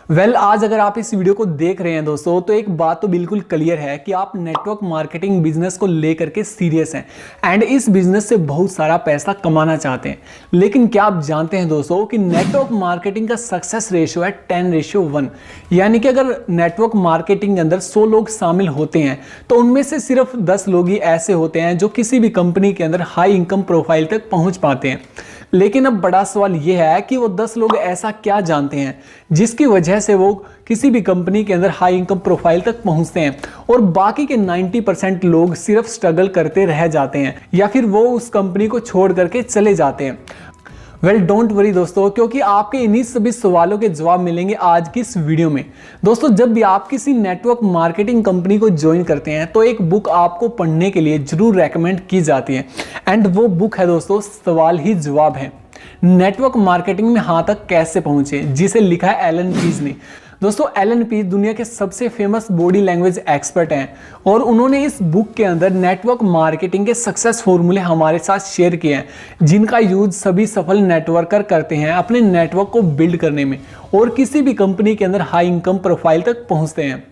आज अगर आप इस वीडियो को देख रहे हैं दोस्तों, तो एक बात तो बिल्कुल क्लियर है कि आप नेटवर्क मार्केटिंग बिजनेस को लेकर के सीरियस हैं एंड इस बिजनेस से बहुत सारा पैसा कमाना चाहते हैं। लेकिन क्या आप जानते हैं दोस्तों कि नेटवर्क मार्केटिंग का सक्सेस रेशियो है 10:1, यानी कि अगर नेटवर्क मार्केटिंग के अंदर 100 लोग शामिल होते हैं तो उनमें से सिर्फ 10 लोग ही ऐसे होते हैं जो किसी भी कंपनी के अंदर हाई इनकम प्रोफाइल तक पहुंच पाते हैं। लेकिन अब बड़ा सवाल यह है कि वो 10 लोग ऐसा क्या जानते हैं जिसकी वजह से वो किसी भी कंपनी के अंदर हाई इनकम प्रोफाइल तक पहुंचते हैं और बाकी के 90% लोग सिर्फ स्ट्रगल करते रह जाते हैं या फिर वो उस कंपनी को छोड़ करके चले जाते हैं। डोंट वरी दोस्तों, क्योंकि आपके इन्हीं सभी सवालों के जवाब मिलेंगे आज की इस वीडियो में। दोस्तों, जब भी आप किसी नेटवर्क मार्केटिंग कंपनी को ज्वाइन करते हैं तो एक बुक आपको पढ़ने के लिए जरूर रेकमेंड की जाती है एंड वो बुक है दोस्तों सवाल ही जवाब है, नेटवर्क मार्केटिंग में हाँ तक कैसे पहुंचे, जिसे लिखा है एलन पीज ने। दोस्तों, एलन पीज दुनिया के सबसे फेमस बॉडी लैंग्वेज एक्सपर्ट हैं और उन्होंने इस बुक के अंदर नेटवर्क मार्केटिंग के सक्सेस फॉर्मूले हमारे साथ शेयर किए हैं जिनका यूज सभी सफल नेटवर्कर करते हैं अपने नेटवर्क को बिल्ड करने में और किसी भी कंपनी के अंदर हाई इनकम प्रोफाइल तक पहुंचते हैं।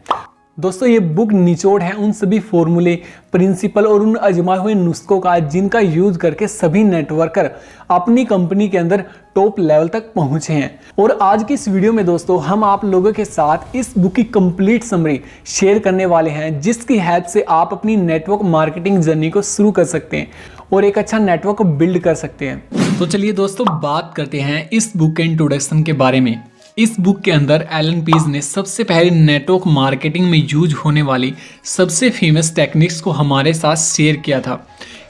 दोस्तों, ये बुक निचोड़ है उन सभी फॉर्मूले, प्रिंसिपल और उन आजमाए हुए नुस्खों का जिनका यूज करके सभी नेटवर्कर अपनी कंपनी के अंदर टॉप लेवल तक पहुंचे हैं। और आज की इस वीडियो में दोस्तों हम आप लोगों के साथ इस बुक की कंप्लीट समरी शेयर करने वाले हैं जिसकी हेल्प से आप अपनी नेटवर्क मार्केटिंग जर्नी को शुरू कर सकते हैं और एक अच्छा नेटवर्क को बिल्ड कर सकते हैं। तो चलिए दोस्तों बात करते हैं इस बुक के इंट्रोडक्शन के बारे में। इस बुक के अंदर एलन पीज ने सबसे पहले नेटवर्क मार्केटिंग में यूज होने वाली सबसे फेमस टेक्निक्स को हमारे साथ शेयर किया था।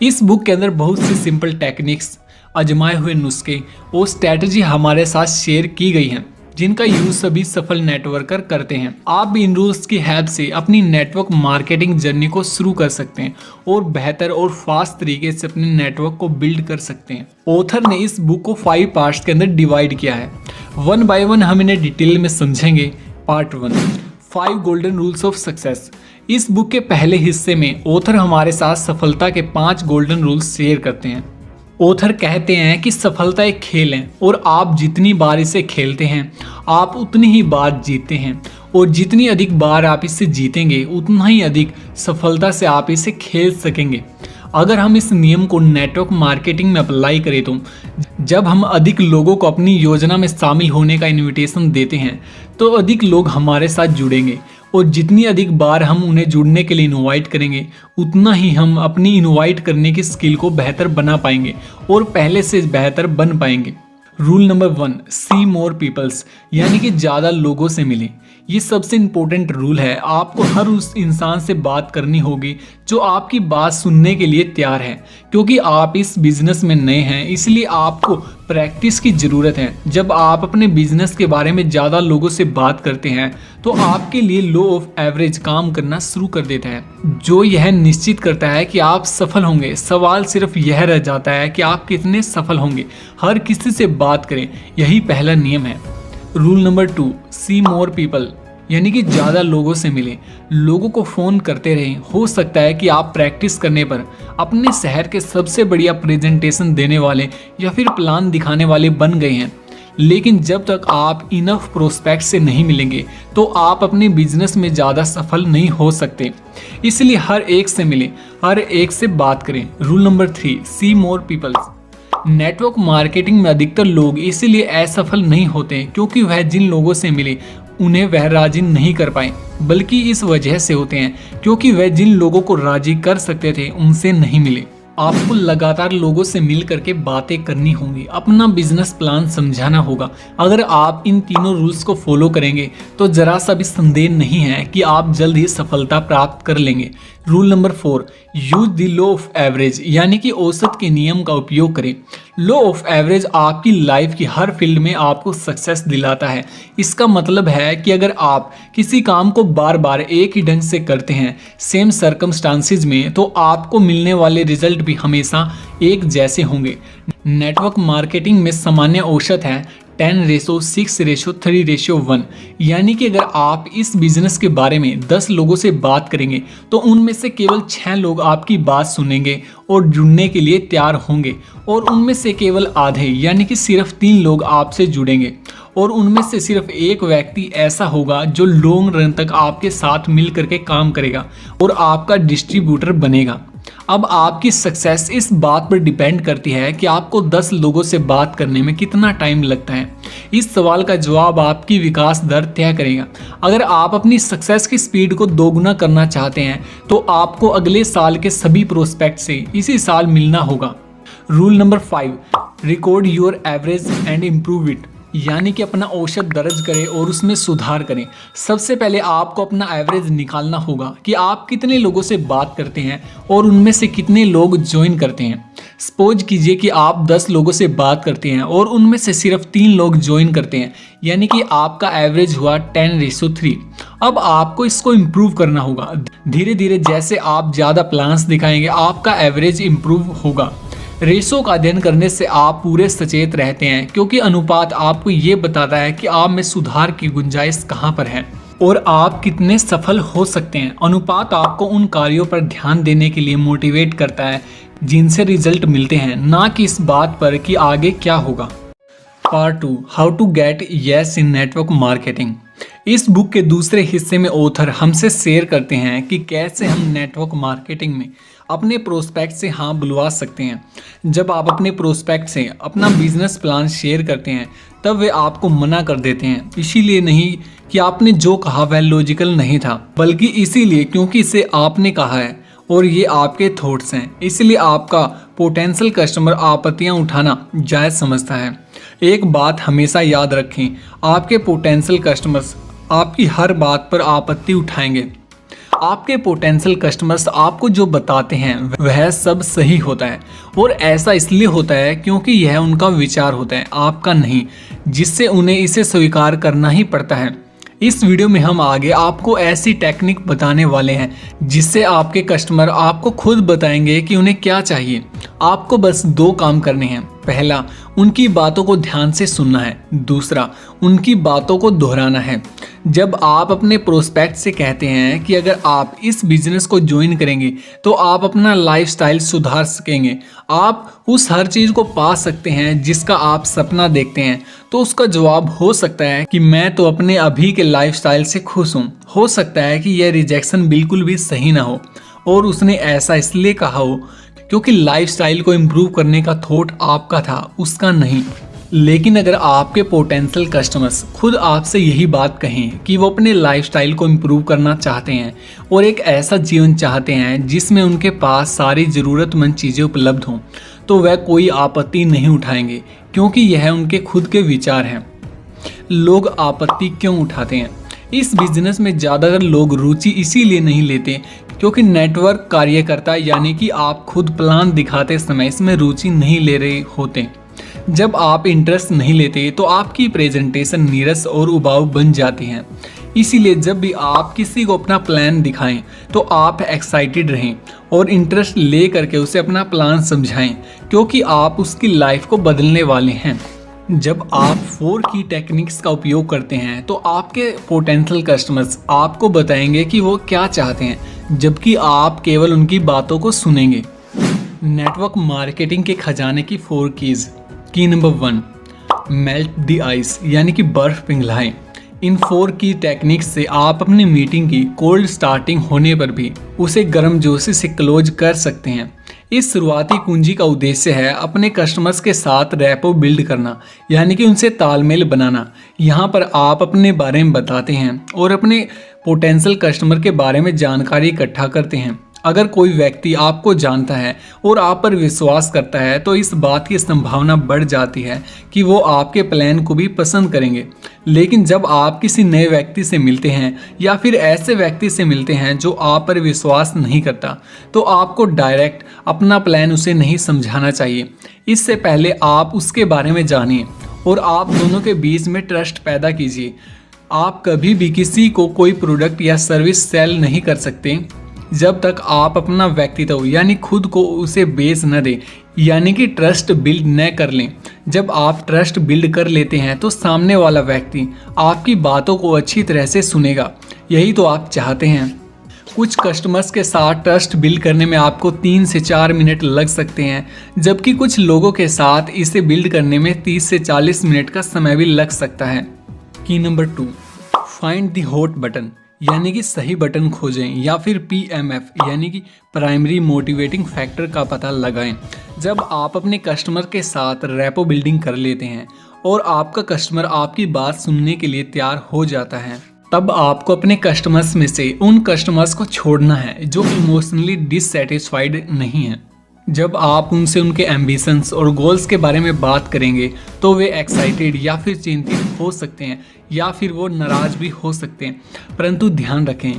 इस बुक के अंदर बहुत सी सिंपल टेक्निक्स, आजमाए हुए नुस्खे और स्ट्रैटेजी हमारे साथ शेयर की गई हैं जिनका यूज सभी सफल नेटवर्कर करते हैं। आप भी इन रूल्स की हेल्प से अपनी नेटवर्क मार्केटिंग जर्नी को शुरू कर सकते हैं और बेहतर और फास्ट तरीके से अपने नेटवर्क को बिल्ड कर सकते हैं। ऑथर ने इस बुक को 5 पार्ट्स के अंदर डिवाइड किया है। 1 बाय 1 हम इन्हें डिटेल में समझेंगे। Part 1, 5 golden rules of success. इस बुक के पहले हिस्से में ऑथर हमारे साथ सफलता के 5 गोल्डन रूल्स शेयर करते हैं। ऑथर कहते हैं कि सफलता एक खेल है और आप जितनी बार इसे खेलते हैं आप उतनी ही बार जीतते हैं और जितनी अधिक बार आप इसे जीतेंगे उतना ही अधिक सफलता से आप इसे खेल सकेंगे। अगर हम इस नियम को नेटवर्क मार्केटिंग में अप्लाई करें तो जब हम अधिक लोगों को अपनी योजना में शामिल होने का इनविटेशन देते हैं तो अधिक लोग हमारे साथ जुड़ेंगे और जितनी अधिक बार हम उन्हें जुड़ने के लिए इनवाइट करेंगे उतना ही हम अपनी इनवाइट करने की स्किल को बेहतर बना पाएंगे और पहले से बेहतर बन पाएंगे। रूल नंबर 1, सी मोर पीपल्स, यानी कि ज़्यादा लोगों से मिलें। ये सबसे इम्पोर्टेंट रूल है। आपको हर उस इंसान से बात करनी होगी जो आपकी बात सुनने के लिए तैयार है। क्योंकि आप इस बिजनेस में नए हैं इसलिए आपको प्रैक्टिस की ज़रूरत है। जब आप अपने बिजनेस के बारे में ज़्यादा लोगों से बात करते हैं तो आपके लिए लॉ ऑफ एवरेज काम करना शुरू कर देता है जो यह निश्चित करता है कि आप सफल होंगे। सवाल सिर्फ यह रह जाता है कि आप कितने सफल होंगे। हर किसी से बात करें, यही पहला नियम है। रूल नंबर 2, सी मोर पीपल, यानी कि ज़्यादा लोगों से मिलें। लोगों को फ़ोन करते रहें। हो सकता है कि आप प्रैक्टिस करने पर अपने शहर के सबसे बढ़िया प्रेजेंटेशन देने वाले या फिर प्लान दिखाने वाले बन गए हैं, लेकिन जब तक आप इनफ प्रोस्पेक्ट से नहीं मिलेंगे तो आप अपने बिजनेस में ज़्यादा सफल नहीं हो सकते। इसलिए हर एक से मिलें, हर एक से बात करें। रूल नंबर 3, सी मोर पीपल्स। नेटवर्क मार्केटिंग में अधिकतर लोग इसीलिए असफल नहीं होते क्योंकि वह जिन लोगों से मिले उन्हें वह राजी नहीं कर पाए, बल्कि इस वजह से होते हैं क्योंकि वह जिन लोगों को राजी कर सकते थे उनसे नहीं मिले। आपको लगातार लोगों से मिल करके बातें करनी होंगी, अपना बिजनेस प्लान समझाना होगा। अगर आप इन तीनों रूल्स को फॉलो करेंगे तो जरा सा भी संदेह नहीं है कि आप जल्द ही सफलता प्राप्त कर लेंगे। Rule number 4, use the law of average, यानी कि औसत के नियम का उपयोग करें। लॉ ऑफ एवरेज आपकी लाइफ की हर फील्ड में आपको सक्सेस दिलाता है। इसका मतलब है कि अगर आप किसी काम को बार बार एक ही ढंग से करते हैं सेम सर्कमस्टांसिस में तो आपको मिलने वाले रिजल्ट भी हमेशा एक जैसे होंगे। नेटवर्क मार्केटिंग में सामान्य औसत है 10:6:3:1। यानी कि अगर आप इस बिजनेस के बारे में 10 लोगों से बात करेंगे तो उनमें से केवल 6 लोग आपकी बात सुनेंगे और जुड़ने के लिए तैयार होंगे, और उनमें से केवल आधे यानी कि सिर्फ 3 लोग आपसे जुड़ेंगे, और उनमें से सिर्फ एक व्यक्ति ऐसा होगा जो लॉन्ग रन तक आपके साथ मिल करके काम करेगा और आपका डिस्ट्रीब्यूटर बनेगा। अब आपकी सक्सेस इस बात पर डिपेंड करती है कि आपको 10 लोगों से बात करने में कितना टाइम लगता है। इस सवाल का जवाब आपकी विकास दर तय करेगा। अगर आप अपनी सक्सेस की स्पीड को दोगुना करना चाहते हैं तो आपको अगले साल के सभी प्रोस्पेक्ट से इसी साल मिलना होगा। Rule number 5, record your average and improve it. यानी कि अपना औसत दर्ज करें और उसमें सुधार करें। सबसे पहले आपको अपना एवरेज निकालना होगा कि आप कितने लोगों से बात करते हैं और उनमें से कितने लोग ज्वाइन करते हैं। सपोज कीजिए कि आप 10 लोगों से बात करते हैं और उनमें से सिर्फ 3 लोग ज्वाइन करते हैं, यानी कि आपका एवरेज हुआ 10:3। अब आपको इसको इम्प्रूव करना होगा। धीरे धीरे जैसे आप ज़्यादा प्लान्स दिखाएंगे आपका एवरेज इम्प्रूव होगा। रेशो का अध्ययन करने से आप पूरे सचेत रहते हैं, क्योंकि अनुपात आपको ये बताता है कि आप में सुधार की गुंजाइश कहाँ पर है और आप कितने सफल हो सकते हैं। अनुपात आपको उन कार्यों पर ध्यान देने के लिए मोटिवेट करता है जिनसे रिजल्ट मिलते हैं, ना कि इस बात पर कि आगे क्या होगा। Part 2, how to get yes in network marketing. इस बुक के दूसरे हिस्से में ऑथर हमसे शेयर करते हैं कि कैसे हम नेटवर्क मार्केटिंग में अपने प्रोस्पेक्ट से हाँ बुलवा सकते हैं। जब आप अपने प्रोस्पेक्ट से अपना बिजनेस प्लान शेयर करते हैं तब वे आपको मना कर देते हैं, इसीलिए नहीं कि आपने जो कहा वह लॉजिकल नहीं था, बल्कि इसीलिए क्योंकि इसे आपने कहा है और ये आपके थॉट्स हैं। इसलिए आपका पोटेंशियल कस्टमर आपत्तियां उठाना जायज़ समझता है। एक बात हमेशा याद रखें, आपके पोटेंशियल कस्टमर्स आपकी हर बात पर आपत्ति उठाएंगे। आपके पोटेंशियल कस्टमर्स आपको जो बताते हैं वह सब सही होता है, और ऐसा इसलिए होता है क्योंकि यह उनका विचार होता है, आपका नहीं, जिससे उन्हें इसे स्वीकार करना ही पड़ता है। इस वीडियो में हम आगे आपको ऐसी टेक्निक बताने वाले हैं जिससे आपके कस्टमर आपको खुद बताएंगे कि उन्हें क्या चाहिए। आपको बस 2 काम करने हैं। पहला, उनकी बातों को ध्यान से सुनना है। दूसरा, उनकी बातों को दोहराना है। जब आप अपने प्रोस्पेक्ट से कहते हैं कि अगर आप इस बिजनेस को ज्वाइन करेंगे तो आप अपना लाइफस्टाइल सुधार सकेंगे, आप उस हर चीज़ को पा सकते हैं जिसका आप सपना देखते हैं, तो उसका जवाब हो सकता है कि मैं तो अपने अभी के लाइफस्टाइल से खुश हूँ। हो सकता है कि यह रिजेक्शन बिल्कुल भी सही ना हो और उसने ऐसा इसलिए कहा हो क्योंकि लाइफस्टाइल को इम्प्रूव करने का थॉट आपका था, उसका नहीं। लेकिन अगर आपके पोटेंशियल कस्टमर्स खुद आपसे यही बात कहें कि वो अपने लाइफस्टाइल को इम्प्रूव करना चाहते हैं और एक ऐसा जीवन चाहते हैं जिसमें उनके पास सारी ज़रूरतमंद चीज़ें उपलब्ध हों, तो वह कोई आपत्ति नहीं उठाएंगे, क्योंकि यह उनके खुद के विचार हैं। लोग आपत्ति क्यों उठाते हैं? इस बिजनेस में ज़्यादातर लोग रुचि इसीलिए नहीं लेते क्योंकि नेटवर्क कार्यकर्ता यानी कि आप खुद प्लान दिखाते समय इसमें रुचि नहीं ले रहे होते। जब आप इंटरेस्ट नहीं लेते तो आपकी प्रेजेंटेशन नीरस और उबाऊ बन जाती है। इसीलिए जब भी आप किसी को अपना प्लान दिखाएं तो आप एक्साइटेड रहें और इंटरेस्ट ले करके उसे अपना प्लान समझाएं, क्योंकि आप उसकी लाइफ को बदलने वाले हैं। जब आप 4 की टेक्निक्स का उपयोग करते हैं तो आपके पोटेंशियल कस्टमर्स आपको बताएंगे कि वो क्या चाहते हैं, जबकि आप केवल उनकी बातों को सुनेंगे। नेटवर्क मार्केटिंग के खजाने की 4 कीज़। की नंबर 1, मेल्ट द आइस यानी कि बर्फ पिघलाएं। इन 4 की टेक्निक्स से आप अपनी मीटिंग की कोल्ड स्टार्टिंग होने पर भी उसे गर्मजोशी से क्लोज कर सकते हैं। इस शुरुआती कुंजी का उद्देश्य है अपने कस्टमर्स के साथ रैपो बिल्ड करना, यानी कि उनसे तालमेल बनाना। यहाँ पर आप अपने बारे में बताते हैं और अपने पोटेंशियल कस्टमर के बारे में जानकारी इकट्ठा करते हैं। अगर कोई व्यक्ति आपको जानता है और आप पर विश्वास करता है तो इस बात की संभावना बढ़ जाती है कि वो आपके प्लान को भी पसंद करेंगे। लेकिन जब आप किसी नए व्यक्ति से मिलते हैं या फिर ऐसे व्यक्ति से मिलते हैं जो आप पर विश्वास नहीं करता, तो आपको डायरेक्ट अपना प्लान उसे नहीं समझाना चाहिए। इससे पहले आप उसके बारे में जानिए और आप दोनों के बीच में ट्रस्ट पैदा कीजिए। आप कभी भी किसी को कोई प्रोडक्ट या सर्विस सेल नहीं कर सकते जब तक आप अपना व्यक्तित्व यानी खुद को उसे बेच न दें। यानी कि ट्रस्ट बिल्ड न कर लें। जब आप ट्रस्ट बिल्ड कर लेते हैं तो सामने वाला व्यक्ति आपकी बातों को अच्छी तरह से सुनेगा, यही तो आप चाहते हैं। कुछ कस्टमर्स के साथ ट्रस्ट बिल्ड करने में आपको 3 से 4 मिनट लग सकते हैं, जबकि कुछ लोगों के साथ इसे बिल्ड करने में 30 से 40 मिनट का समय भी लग सकता है। की number 2, find the hot button, यानी कि सही बटन खोजें, या फिर PMF यानी कि प्राइमरी मोटिवेटिंग फैक्टर का पता लगाएं। जब आप अपने कस्टमर के साथ रैपो बिल्डिंग कर लेते हैं और आपका कस्टमर आपकी बात सुनने के लिए तैयार हो जाता है, तब आपको अपने कस्टमर्स में से उन कस्टमर्स को छोड़ना है जो इमोशनली डिससेटिस्फाइड नहीं हैं। जब आप उनसे उनके एम्बिशंस और गोल्स के बारे में बात करेंगे तो वे एक्साइटेड या फिर चिंतित हो सकते हैं, या फिर वो नाराज भी हो सकते हैं, परंतु ध्यान रखें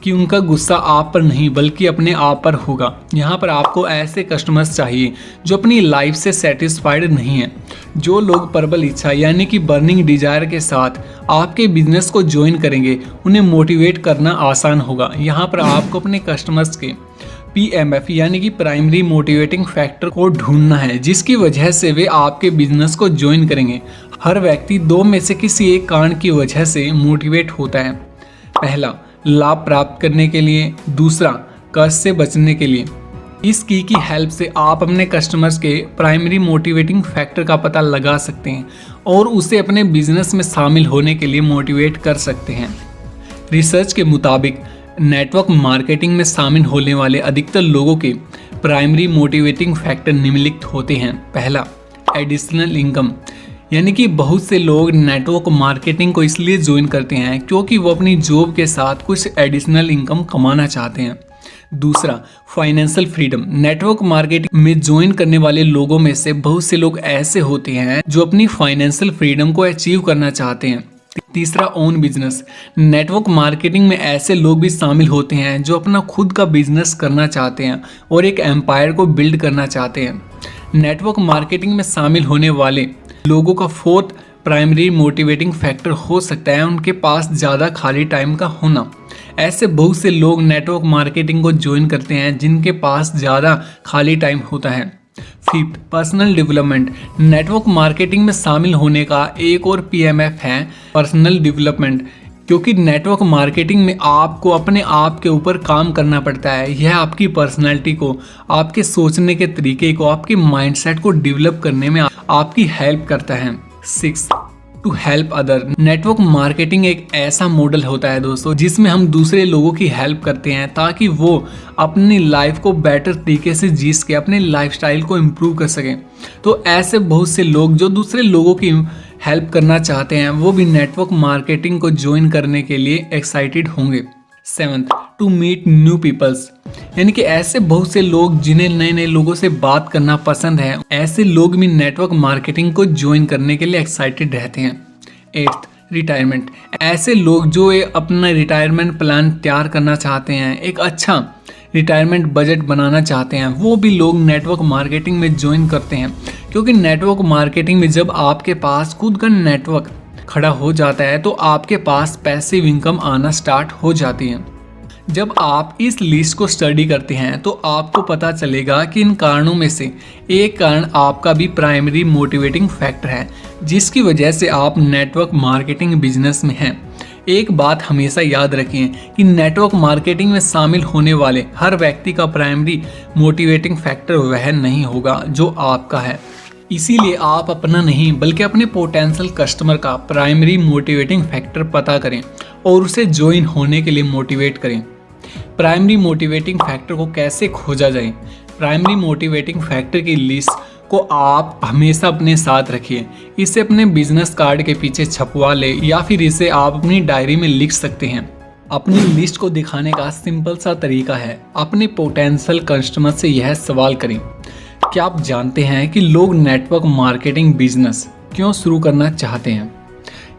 कि उनका गुस्सा आप पर नहीं बल्कि अपने आप पर होगा। यहाँ पर आपको ऐसे कस्टमर्स चाहिए जो अपनी लाइफ से सेटिस्फाइड नहीं हैं। जो लोग प्रबल इच्छा यानी कि बर्निंग डिजायर के साथ आपके बिजनेस को ज्वाइन करेंगे, उन्हें मोटिवेट करना आसान होगा। यहाँ पर आपको अपने कस्टमर्स के PMF यानी कि प्राइमरी मोटिवेटिंग फैक्टर को ढूंढना है, जिसकी वजह से वे आपके बिजनेस को ज्वाइन करेंगे। हर व्यक्ति 2 में से किसी एक कारण की वजह से मोटिवेट होता है। पहला, लाभ प्राप्त करने के लिए, दूसरा कर्ज से बचने के लिए। इस की हेल्प से आप अपने कस्टमर्स के प्राइमरी मोटिवेटिंग फैक्टर का पता लगा सकते हैं और उसे अपने बिजनेस में शामिल होने के लिए मोटिवेट कर सकते हैं। रिसर्च के मुताबिक नेटवर्क मार्केटिंग में शामिल होने वाले अधिकतर लोगों के प्राइमरी मोटिवेटिंग फैक्टर निम्नलिखित होते हैं। पहला, एडिशनल इनकम, यानी कि बहुत से लोग नेटवर्क मार्केटिंग को इसलिए ज्वाइन करते हैं क्योंकि वो अपनी जॉब के साथ कुछ एडिशनल इनकम कमाना चाहते हैं। दूसरा, फाइनेंशियल फ्रीडम, नेटवर्क मार्केटिंग में ज्वाइन करने वाले लोगों में से बहुत से लोग ऐसे होते हैं जो अपनी फाइनेंशियल फ्रीडम को अचीव करना चाहते हैं। तीसरा, ओन बिजनेस, नेटवर्क मार्केटिंग में ऐसे लोग भी शामिल होते हैं जो अपना खुद का बिजनेस करना चाहते हैं और एक एम्पायर को बिल्ड करना चाहते हैं। नेटवर्क मार्केटिंग में शामिल होने वाले लोगों का 4th प्राइमरी मोटिवेटिंग फैक्टर हो सकता है उनके पास ज़्यादा खाली टाइम का होना। ऐसे बहुत से लोग नेटवर्क मार्केटिंग को ज्वाइन करते हैं जिनके पास ज़्यादा खाली टाइम होता है। 5th, personal development, network marketing में शामिल होने का एक और PMF है पर्सनल डेवलपमेंट, क्योंकि नेटवर्क मार्केटिंग में आपको अपने आप के ऊपर काम करना पड़ता है। यह आपकी पर्सनैलिटी को, आपके सोचने के तरीके को, आपके माइंडसेट को डेवलप करने में आपकी हेल्प करता है। 6, to help other, network marketing एक ऐसा मॉडल होता है दोस्तों जिसमें हम दूसरे लोगों की हेल्प करते हैं ताकि वो अपनी लाइफ को बेटर तरीके से जी सके, अपने लाइफस्टाइल को इम्प्रूव कर सकें। तो ऐसे बहुत से लोग जो दूसरे लोगों की हेल्प करना चाहते हैं वो भी नेटवर्क मार्केटिंग को ज्वाइन करने के लिए एक्साइटेड होंगे। 7th, to meet new peoples, यानी कि ऐसे बहुत से लोग जिन्हें नए नए लोगों से बात करना पसंद है, ऐसे लोग भी नेटवर्क मार्केटिंग को ज्वाइन करने के लिए एक्साइटेड रहते हैं। 8th, रिटायरमेंट, ऐसे लोग जो अपना रिटायरमेंट प्लान तैयार करना चाहते हैं, एक अच्छा रिटायरमेंट बजट बनाना चाहते हैं, वो भी लोग नेटवर्क मार्केटिंग में ज्वाइन करते हैं। क्योंकि नेटवर्क मार्केटिंग में जब आपके पास खुद का नेटवर्क खड़ा हो जाता है तो आपके पास पैसिव इनकम आना स्टार्ट हो जाती है। जब आप इस लिस्ट को स्टडी करते हैं तो आपको पता चलेगा कि इन कारणों में से एक कारण आपका भी प्राइमरी मोटिवेटिंग फैक्टर है जिसकी वजह से आप नेटवर्क मार्केटिंग बिजनेस में हैं। एक बात हमेशा याद रखें कि नेटवर्क मार्केटिंग में शामिल होने वाले हर व्यक्ति का प्राइमरी मोटिवेटिंग फैक्टर वह नहीं होगा जो आपका है। इसीलिए आप अपना नहीं बल्कि अपने पोटेंशियल कस्टमर का प्राइमरी मोटिवेटिंग फैक्टर पता करें और उसे ज्वाइन होने के लिए मोटिवेट करें। प्राइमरी मोटिवेटिंग फैक्टर को कैसे खोजा जाए? प्राइमरी मोटिवेटिंग फैक्टर की लिस्ट को आप हमेशा अपने साथ रखिए। इसे अपने बिजनेस कार्ड के पीछे छपवा ले या फिर इसे आप अपनी डायरी में लिख सकते हैं। अपनी लिस्ट को दिखाने का सिंपल सा तरीका है, अपने पोटेंशियल कस्टमर से यह सवाल करें, क्या आप जानते हैं कि लोग नेटवर्क मार्केटिंग बिजनेस क्यों शुरू करना चाहते हैं?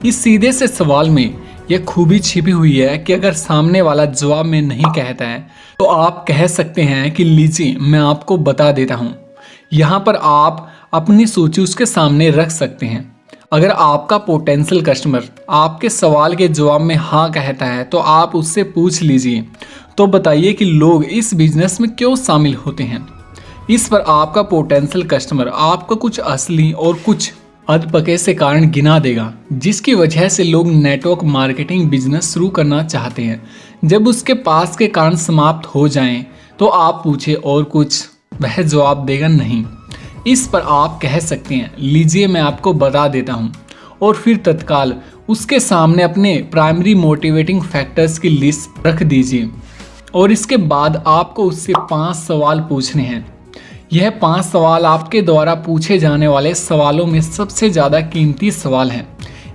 इस सीधे से सवाल में यह खूबी छिपी हुई है कि अगर सामने वाला जवाब में नहीं कहता है तो आप कह सकते हैं कि लीजिए मैं आपको बता देता हूँ। यहाँ पर आप अपनी सूची उसके सामने रख सकते हैं। अगर आपका पोटेंशियल कस्टमर आपके सवाल के जवाब में हाँ कहता है तो आप उससे पूछ लीजिए, तो बताइए कि लोग इस बिजनेस में क्यों शामिल होते हैं। इस पर आपका पोटेंशियल कस्टमर आपको कुछ असली और कुछ अधपके से कारण गिना देगा, जिसकी वजह से लोग नेटवर्क मार्केटिंग बिजनेस शुरू करना चाहते हैं। जब उसके पास के कारण समाप्त हो जाएं, तो आप पूछे और कुछ, वह जवाब देगा नहीं। इस पर आप कह सकते हैं, लीजिए मैं आपको बता देता हूँ, और फिर तत्काल उसके सामने अपने प्राइमरी मोटिवेटिंग फैक्टर्स की लिस्ट रख दीजिए और इसके बाद आपको उससे 5 सवाल पूछने हैं। यह 5 सवाल आपके द्वारा पूछे जाने वाले सवालों में सबसे ज़्यादा कीमती सवाल हैं।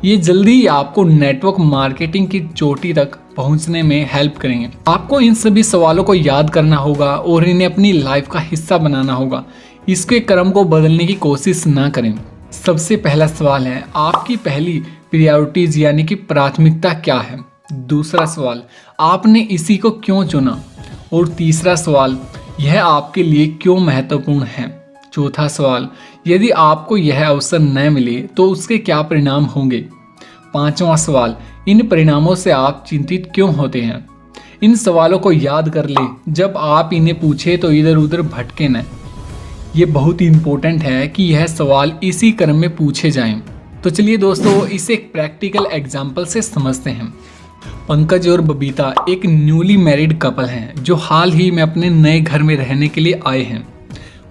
ये जल्दी ही आपको नेटवर्क मार्केटिंग की चोटी तक पहुंचने में हेल्प करेंगे। आपको इन सभी सवालों को याद करना होगा और इन्हें अपनी लाइफ का हिस्सा बनाना होगा। इसके क्रम को बदलने की कोशिश ना करें। सबसे पहला सवाल है, आपकी पहली प्रायोरिटीज यानी कि प्राथमिकता क्या है? दूसरा सवाल, आपने इसी को क्यों चुना? और तीसरा सवाल, यह आपके लिए क्यों महत्वपूर्ण है? चौथा सवाल, यदि आपको यह अवसर न मिले तो उसके क्या परिणाम होंगे? पांचवा सवाल, इन परिणामों से आप चिंतित क्यों होते हैं? इन सवालों को याद कर ले। जब आप इन्हें पूछे तो इधर उधर भटके न। ये बहुत ही इम्पोर्टेंट है कि यह सवाल इसी क्रम में पूछे जाएं। तो चलिए दोस्तों, इसे एक प्रैक्टिकल एग्जाम्पल से समझते हैं। पंकज और बबीता एक न्यूली मैरिड कपल हैं जो हाल ही में अपने नए घर में रहने के लिए आए हैं।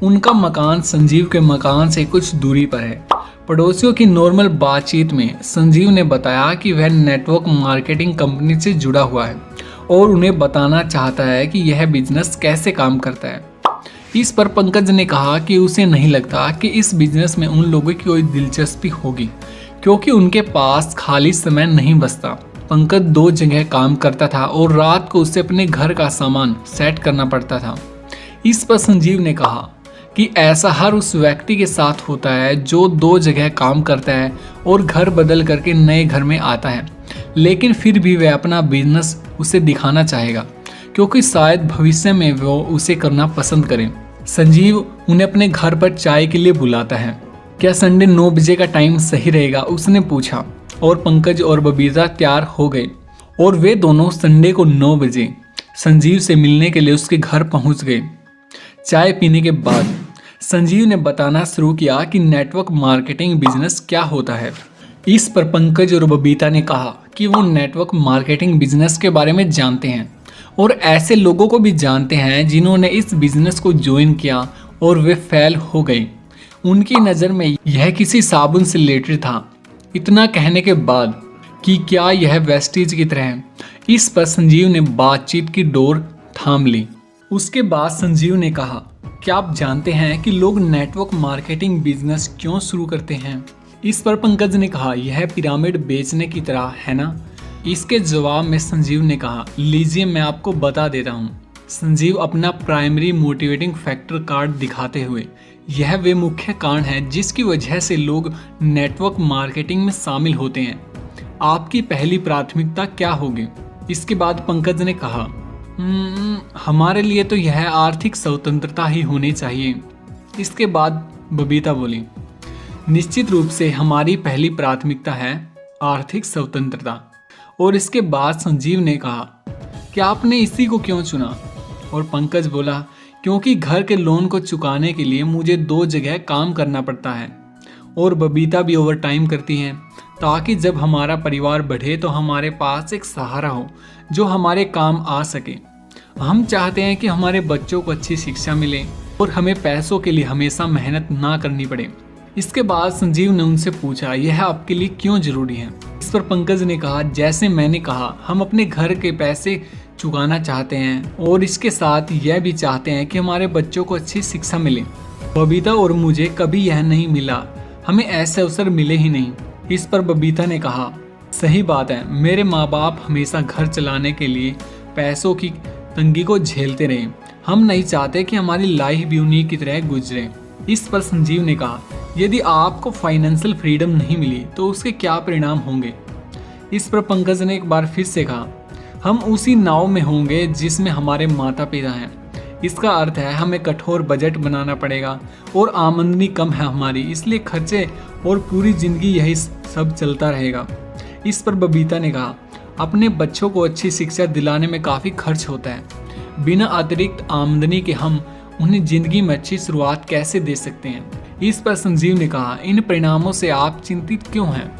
उनका मकान संजीव के मकान से कुछ दूरी पर है। पड़ोसियों की नॉर्मल बातचीत में संजीव ने बताया कि वह नेटवर्क मार्केटिंग कंपनी से जुड़ा हुआ है और उन्हें बताना चाहता है कि यह बिजनेस कैसे काम करता है। इस पर पंकज ने कहा कि उसे नहीं लगता कि इस बिजनेस में उन लोगों की कोई दिलचस्पी होगी, क्योंकि उनके पास खाली समय नहीं बचता। पंकज 2 जगह काम करता था और रात को उसे अपने घर का सामान सेट करना पड़ता था। इस पर संजीव ने कहा कि ऐसा हर उस व्यक्ति के साथ होता है जो 2 जगह काम करता है और घर बदल करके नए घर में आता है, लेकिन फिर भी वह अपना बिजनेस उसे दिखाना चाहेगा, क्योंकि शायद भविष्य में वो उसे करना पसंद करें। संजीव उन्हें अपने घर पर चाय के लिए बुलाता है। क्या संडे 9 बजे का टाइम सही रहेगा? उसने पूछा और पंकज और बबीता तैयार हो गए और वे दोनों संडे को 9 बजे संजीव से मिलने के लिए उसके घर पहुंच गए। चाय पीने के बाद संजीव ने बताना शुरू किया कि नेटवर्क मार्केटिंग बिजनेस क्या होता है। इस पर पंकज और बबीता ने कहा कि वो नेटवर्क मार्केटिंग बिजनेस के बारे में जानते हैं और ऐसे लोगों को भी जानते हैं जिन्होंने इस बिजनेस को ज्वाइन किया और वे फेल हो गए। उनकी नज़र में यह किसी साबुन से रिलेटेड था। इतना कहने के बाद कि क्या यह वेस्टीज की तरह है, इस पर संजीव ने बातचीत की डोर थाम ली। उसके बाद संजीव ने कहा, क्या आप जानते हैं कि लोग नेटवर्क मार्केटिंग बिजनेस क्यों शुरू करते हैं? इस पर पंकज ने कहा, यह पिरामिड बेचने की तरह है ना? इसके जवाब में संजीव ने कहा, लीजिए मैं आपको बता देता हूँ। संजीव अपना प्राइमरी मोटिवेटिंग फैक्टर कार्ड दिखाते हुए, यह वे मुख्य कारण है जिसकी वजह से लोग नेटवर्क मार्केटिंग में शामिल होते हैं। आपकी पहली प्राथमिकता क्या होगी? इसके बाद पंकज ने कहा, हमारे लिए तो यह आर्थिक स्वतंत्रता ही होनी चाहिए। इसके बाद बबीता बोली, निश्चित रूप से हमारी पहली प्राथमिकता है आर्थिक स्वतंत्रता। और इसके बाद संजीव ने कहा कि आपने इसी को क्यों चुना? और पंकज बोला, क्योंकि घर के लोन को चुकाने के लिए मुझे 2 जगह काम करना पड़ता है और बबीता भी ओवर टाइम करती है, ताकि जब हमारा परिवार बढ़े तो हमारे पास एक सहारा हो जो हमारे काम आ सके। हम चाहते हैं कि हमारे बच्चों को अच्छी शिक्षा मिले और हमें पैसों के लिए हमेशा मेहनत ना करनी पड़े। इसके बाद संजीव ने उनसे पूछा, यह आपके लिए क्यों जरूरी है? इस पर पंकज ने कहा, जैसे मैंने कहा, हम अपने घर के पैसे चुकाना चाहते हैं और इसके साथ यह भी चाहते हैं कि हमारे बच्चों को अच्छी शिक्षा मिले। बबीता और मुझे कभी यह नहीं मिला, हमें ऐसे अवसर मिले ही नहीं। इस पर बबीता ने कहा, सही बात है, मेरे माँ बाप हमेशा घर चलाने के लिए पैसों की तंगी को झेलते रहे। हम नहीं चाहते कि हमारी लाइफ भी उन्हीं की तरह गुजरे। इस पर संजीव ने कहा, यदि आपको फाइनेंशियल फ्रीडम नहीं मिली तो उसके क्या परिणाम होंगे? इस पर पंकज ने एक बार फिर से कहा, हम उसी नाव में होंगे जिसमें हमारे माता पिता हैं। इसका अर्थ है हमें कठोर बजट बनाना पड़ेगा और आमदनी कम है हमारी, इसलिए खर्चे और पूरी जिंदगी यही सब चलता रहेगा। इस पर बबीता ने कहा, अपने बच्चों को अच्छी शिक्षा दिलाने में काफ़ी खर्च होता है। बिना अतिरिक्त आमदनी के हम उन्हें जिंदगी में अच्छी शुरुआत कैसे दे सकते हैं। इस पर संजीव ने कहा, इन परिणामों से आप चिंतित क्यों हैं?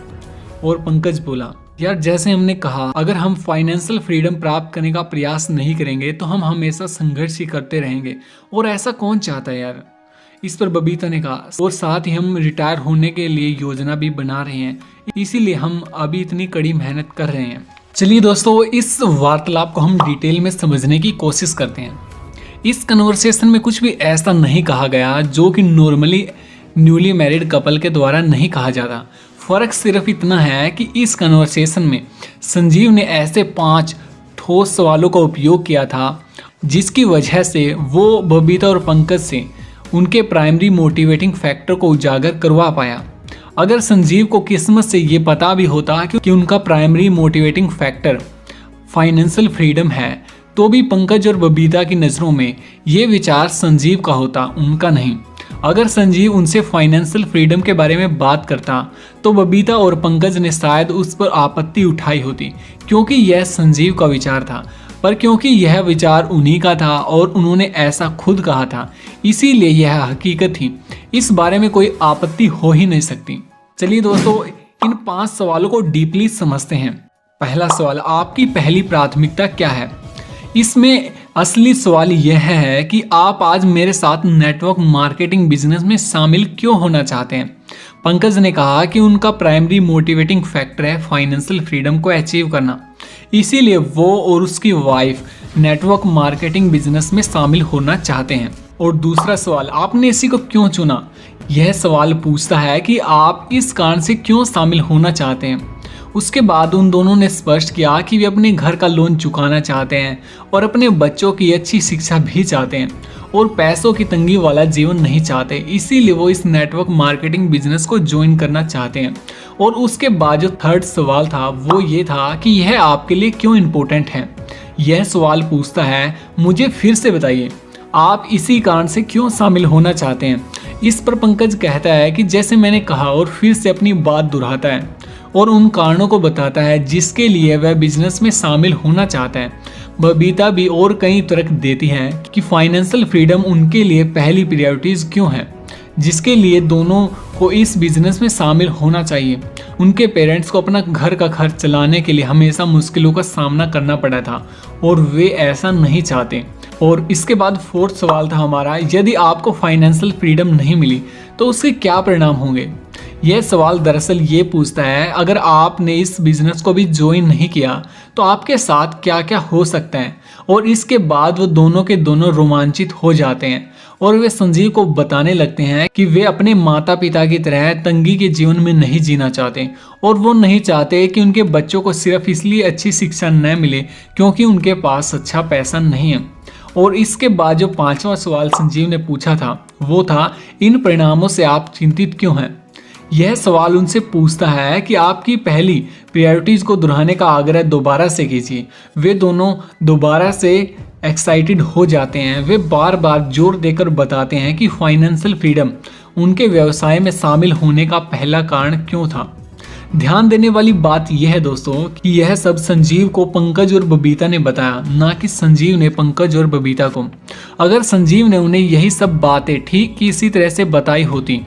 और पंकज बोला, यार जैसे हमने कहा, अगर हम फाइनेंशियल फ्रीडम प्राप्त करने का प्रयास नहीं करेंगे तो हम हमेशा संघर्ष ही करते रहेंगे, और ऐसा कौन चाहता है यार। इस पर बबीता ने कहा, और साथ ही हम रिटायर होने के लिए योजना भी बना रहे हैं, इसीलिए हम अभी इतनी कड़ी मेहनत कर रहे हैं। चलिए दोस्तों, इस वार्तालाप को हम डिटेल में समझने की कोशिश करते हैं। इस कन्वर्सेशन में कुछ भी ऐसा नहीं कहा गया जो कि नॉर्मली न्यूली मैरिड कपल के द्वारा नहीं कहा जाता। फर्क सिर्फ इतना है कि इस कन्वर्सेशन में संजीव ने ऐसे 5 ठोस सवालों का उपयोग किया था जिसकी वजह से वो बबीता और पंकज से उनके प्राइमरी मोटिवेटिंग फैक्टर को उजागर करवा पाया। अगर संजीव को किस्मत से ये पता भी होता कि उनका primary motivating factor financial freedom है, तो भी पंकज और बबीता की नज़रों में ये विचार संजीव का होता, उनका नहीं। अगर संजीव उनसे फाइनेंशियल फ्रीडम के बारे में बात करता तो बबीता और पंकज ने शायद उस पर आपत्ति उठाई होती, क्योंकि यह संजीव का विचार था। पर क्योंकि यह विचार उन्हीं का था और उन्होंने ऐसा खुद कहा था, इसीलिए यह हकीकत थी। इस बारे में कोई आपत्ति हो ही नहीं सकती। चलिए दोस्तों, इन 5 सवालों को डीपली समझते हैं। पहला सवाल, आपकी पहली प्राथमिकता क्या है? इसमें असली सवाल यह है कि आप आज मेरे साथ नेटवर्क मार्केटिंग बिजनेस में शामिल क्यों होना चाहते हैं। पंकज ने कहा कि उनका प्राइमरी मोटिवेटिंग फैक्टर है फाइनेंशियल फ्रीडम को अचीव करना, इसीलिए वो और उसकी वाइफ नेटवर्क मार्केटिंग बिजनेस में शामिल होना चाहते हैं। और दूसरा सवाल, आपने इसी को क्यों चुना? यह सवाल पूछता है कि आप इस कारण से क्यों शामिल होना चाहते हैं। उसके बाद उन दोनों ने स्पष्ट किया कि वे अपने घर का लोन चुकाना चाहते हैं और अपने बच्चों की अच्छी शिक्षा भी चाहते हैं और पैसों की तंगी वाला जीवन नहीं चाहते, इसीलिए वो इस नेटवर्क मार्केटिंग बिजनेस को ज्वाइन करना चाहते हैं। और उसके बाद जो थर्ड सवाल था वो ये था कि यह आपके लिए क्यों इम्पोर्टेंट है। यह सवाल पूछता है, मुझे फिर से बताइए, आप इसी कारण से क्यों शामिल होना चाहते हैं। इस पर पंकज कहता है कि जैसे मैंने कहा, और फिर से अपनी बात दोहराता है और उन कारणों को बताता है जिसके लिए वह बिजनेस में शामिल होना चाहता है। बबीता भी और कई तर्क देती है कि फाइनेंशियल फ्रीडम उनके लिए पहली प्रायोरिटीज क्यों है, जिसके लिए दोनों को इस बिजनेस में शामिल होना चाहिए। उनके पेरेंट्स को अपना घर का खर्च चलाने के लिए हमेशा मुश्किलों का सामना करना पड़ा था और वे ऐसा नहीं चाहते। और इसके बाद फोर्थ सवाल था हमारा, यदि आपको फाइनेंशियल फ्रीडम नहीं मिली तो उसके क्या परिणाम होंगे। यह सवाल दरअसल ये पूछता है, अगर आपने इस बिजनेस को भी ज्वाइन नहीं किया तो आपके साथ क्या क्या हो सकता है। और इसके बाद वो दोनों के दोनों रोमांचित हो जाते हैं और वे संजीव को बताने लगते हैं कि वे अपने माता पिता की तरह तंगी के जीवन में नहीं जीना चाहते और वो नहीं चाहते कि उनके बच्चों को सिर्फ इसलिए अच्छी शिक्षा न मिले क्योंकि उनके पास अच्छा पैसा नहीं है। और इसके बाद जो 5वां सवाल संजीव ने पूछा था वो था, इन परिणामों से आप चिंतित क्यों हैं। यह सवाल उनसे पूछता है कि आपकी पहली प्रायोरिटीज को दोहराने का आग्रह दोबारा से कीजिए। वे दोनों दोबारा से एक्साइटेड हो जाते हैं। वे बार बार जोर देकर बताते हैं कि फाइनेंशियल फ्रीडम उनके व्यवसाय में शामिल होने का पहला कारण क्यों था। ध्यान देने वाली बात यह है दोस्तों कि यह सब संजीव को पंकज और बबीता ने बताया, ना कि संजीव ने पंकज और बबीता को। अगर संजीव ने उन्हें यही सब बातें ठीक इसी तरह से बताई होती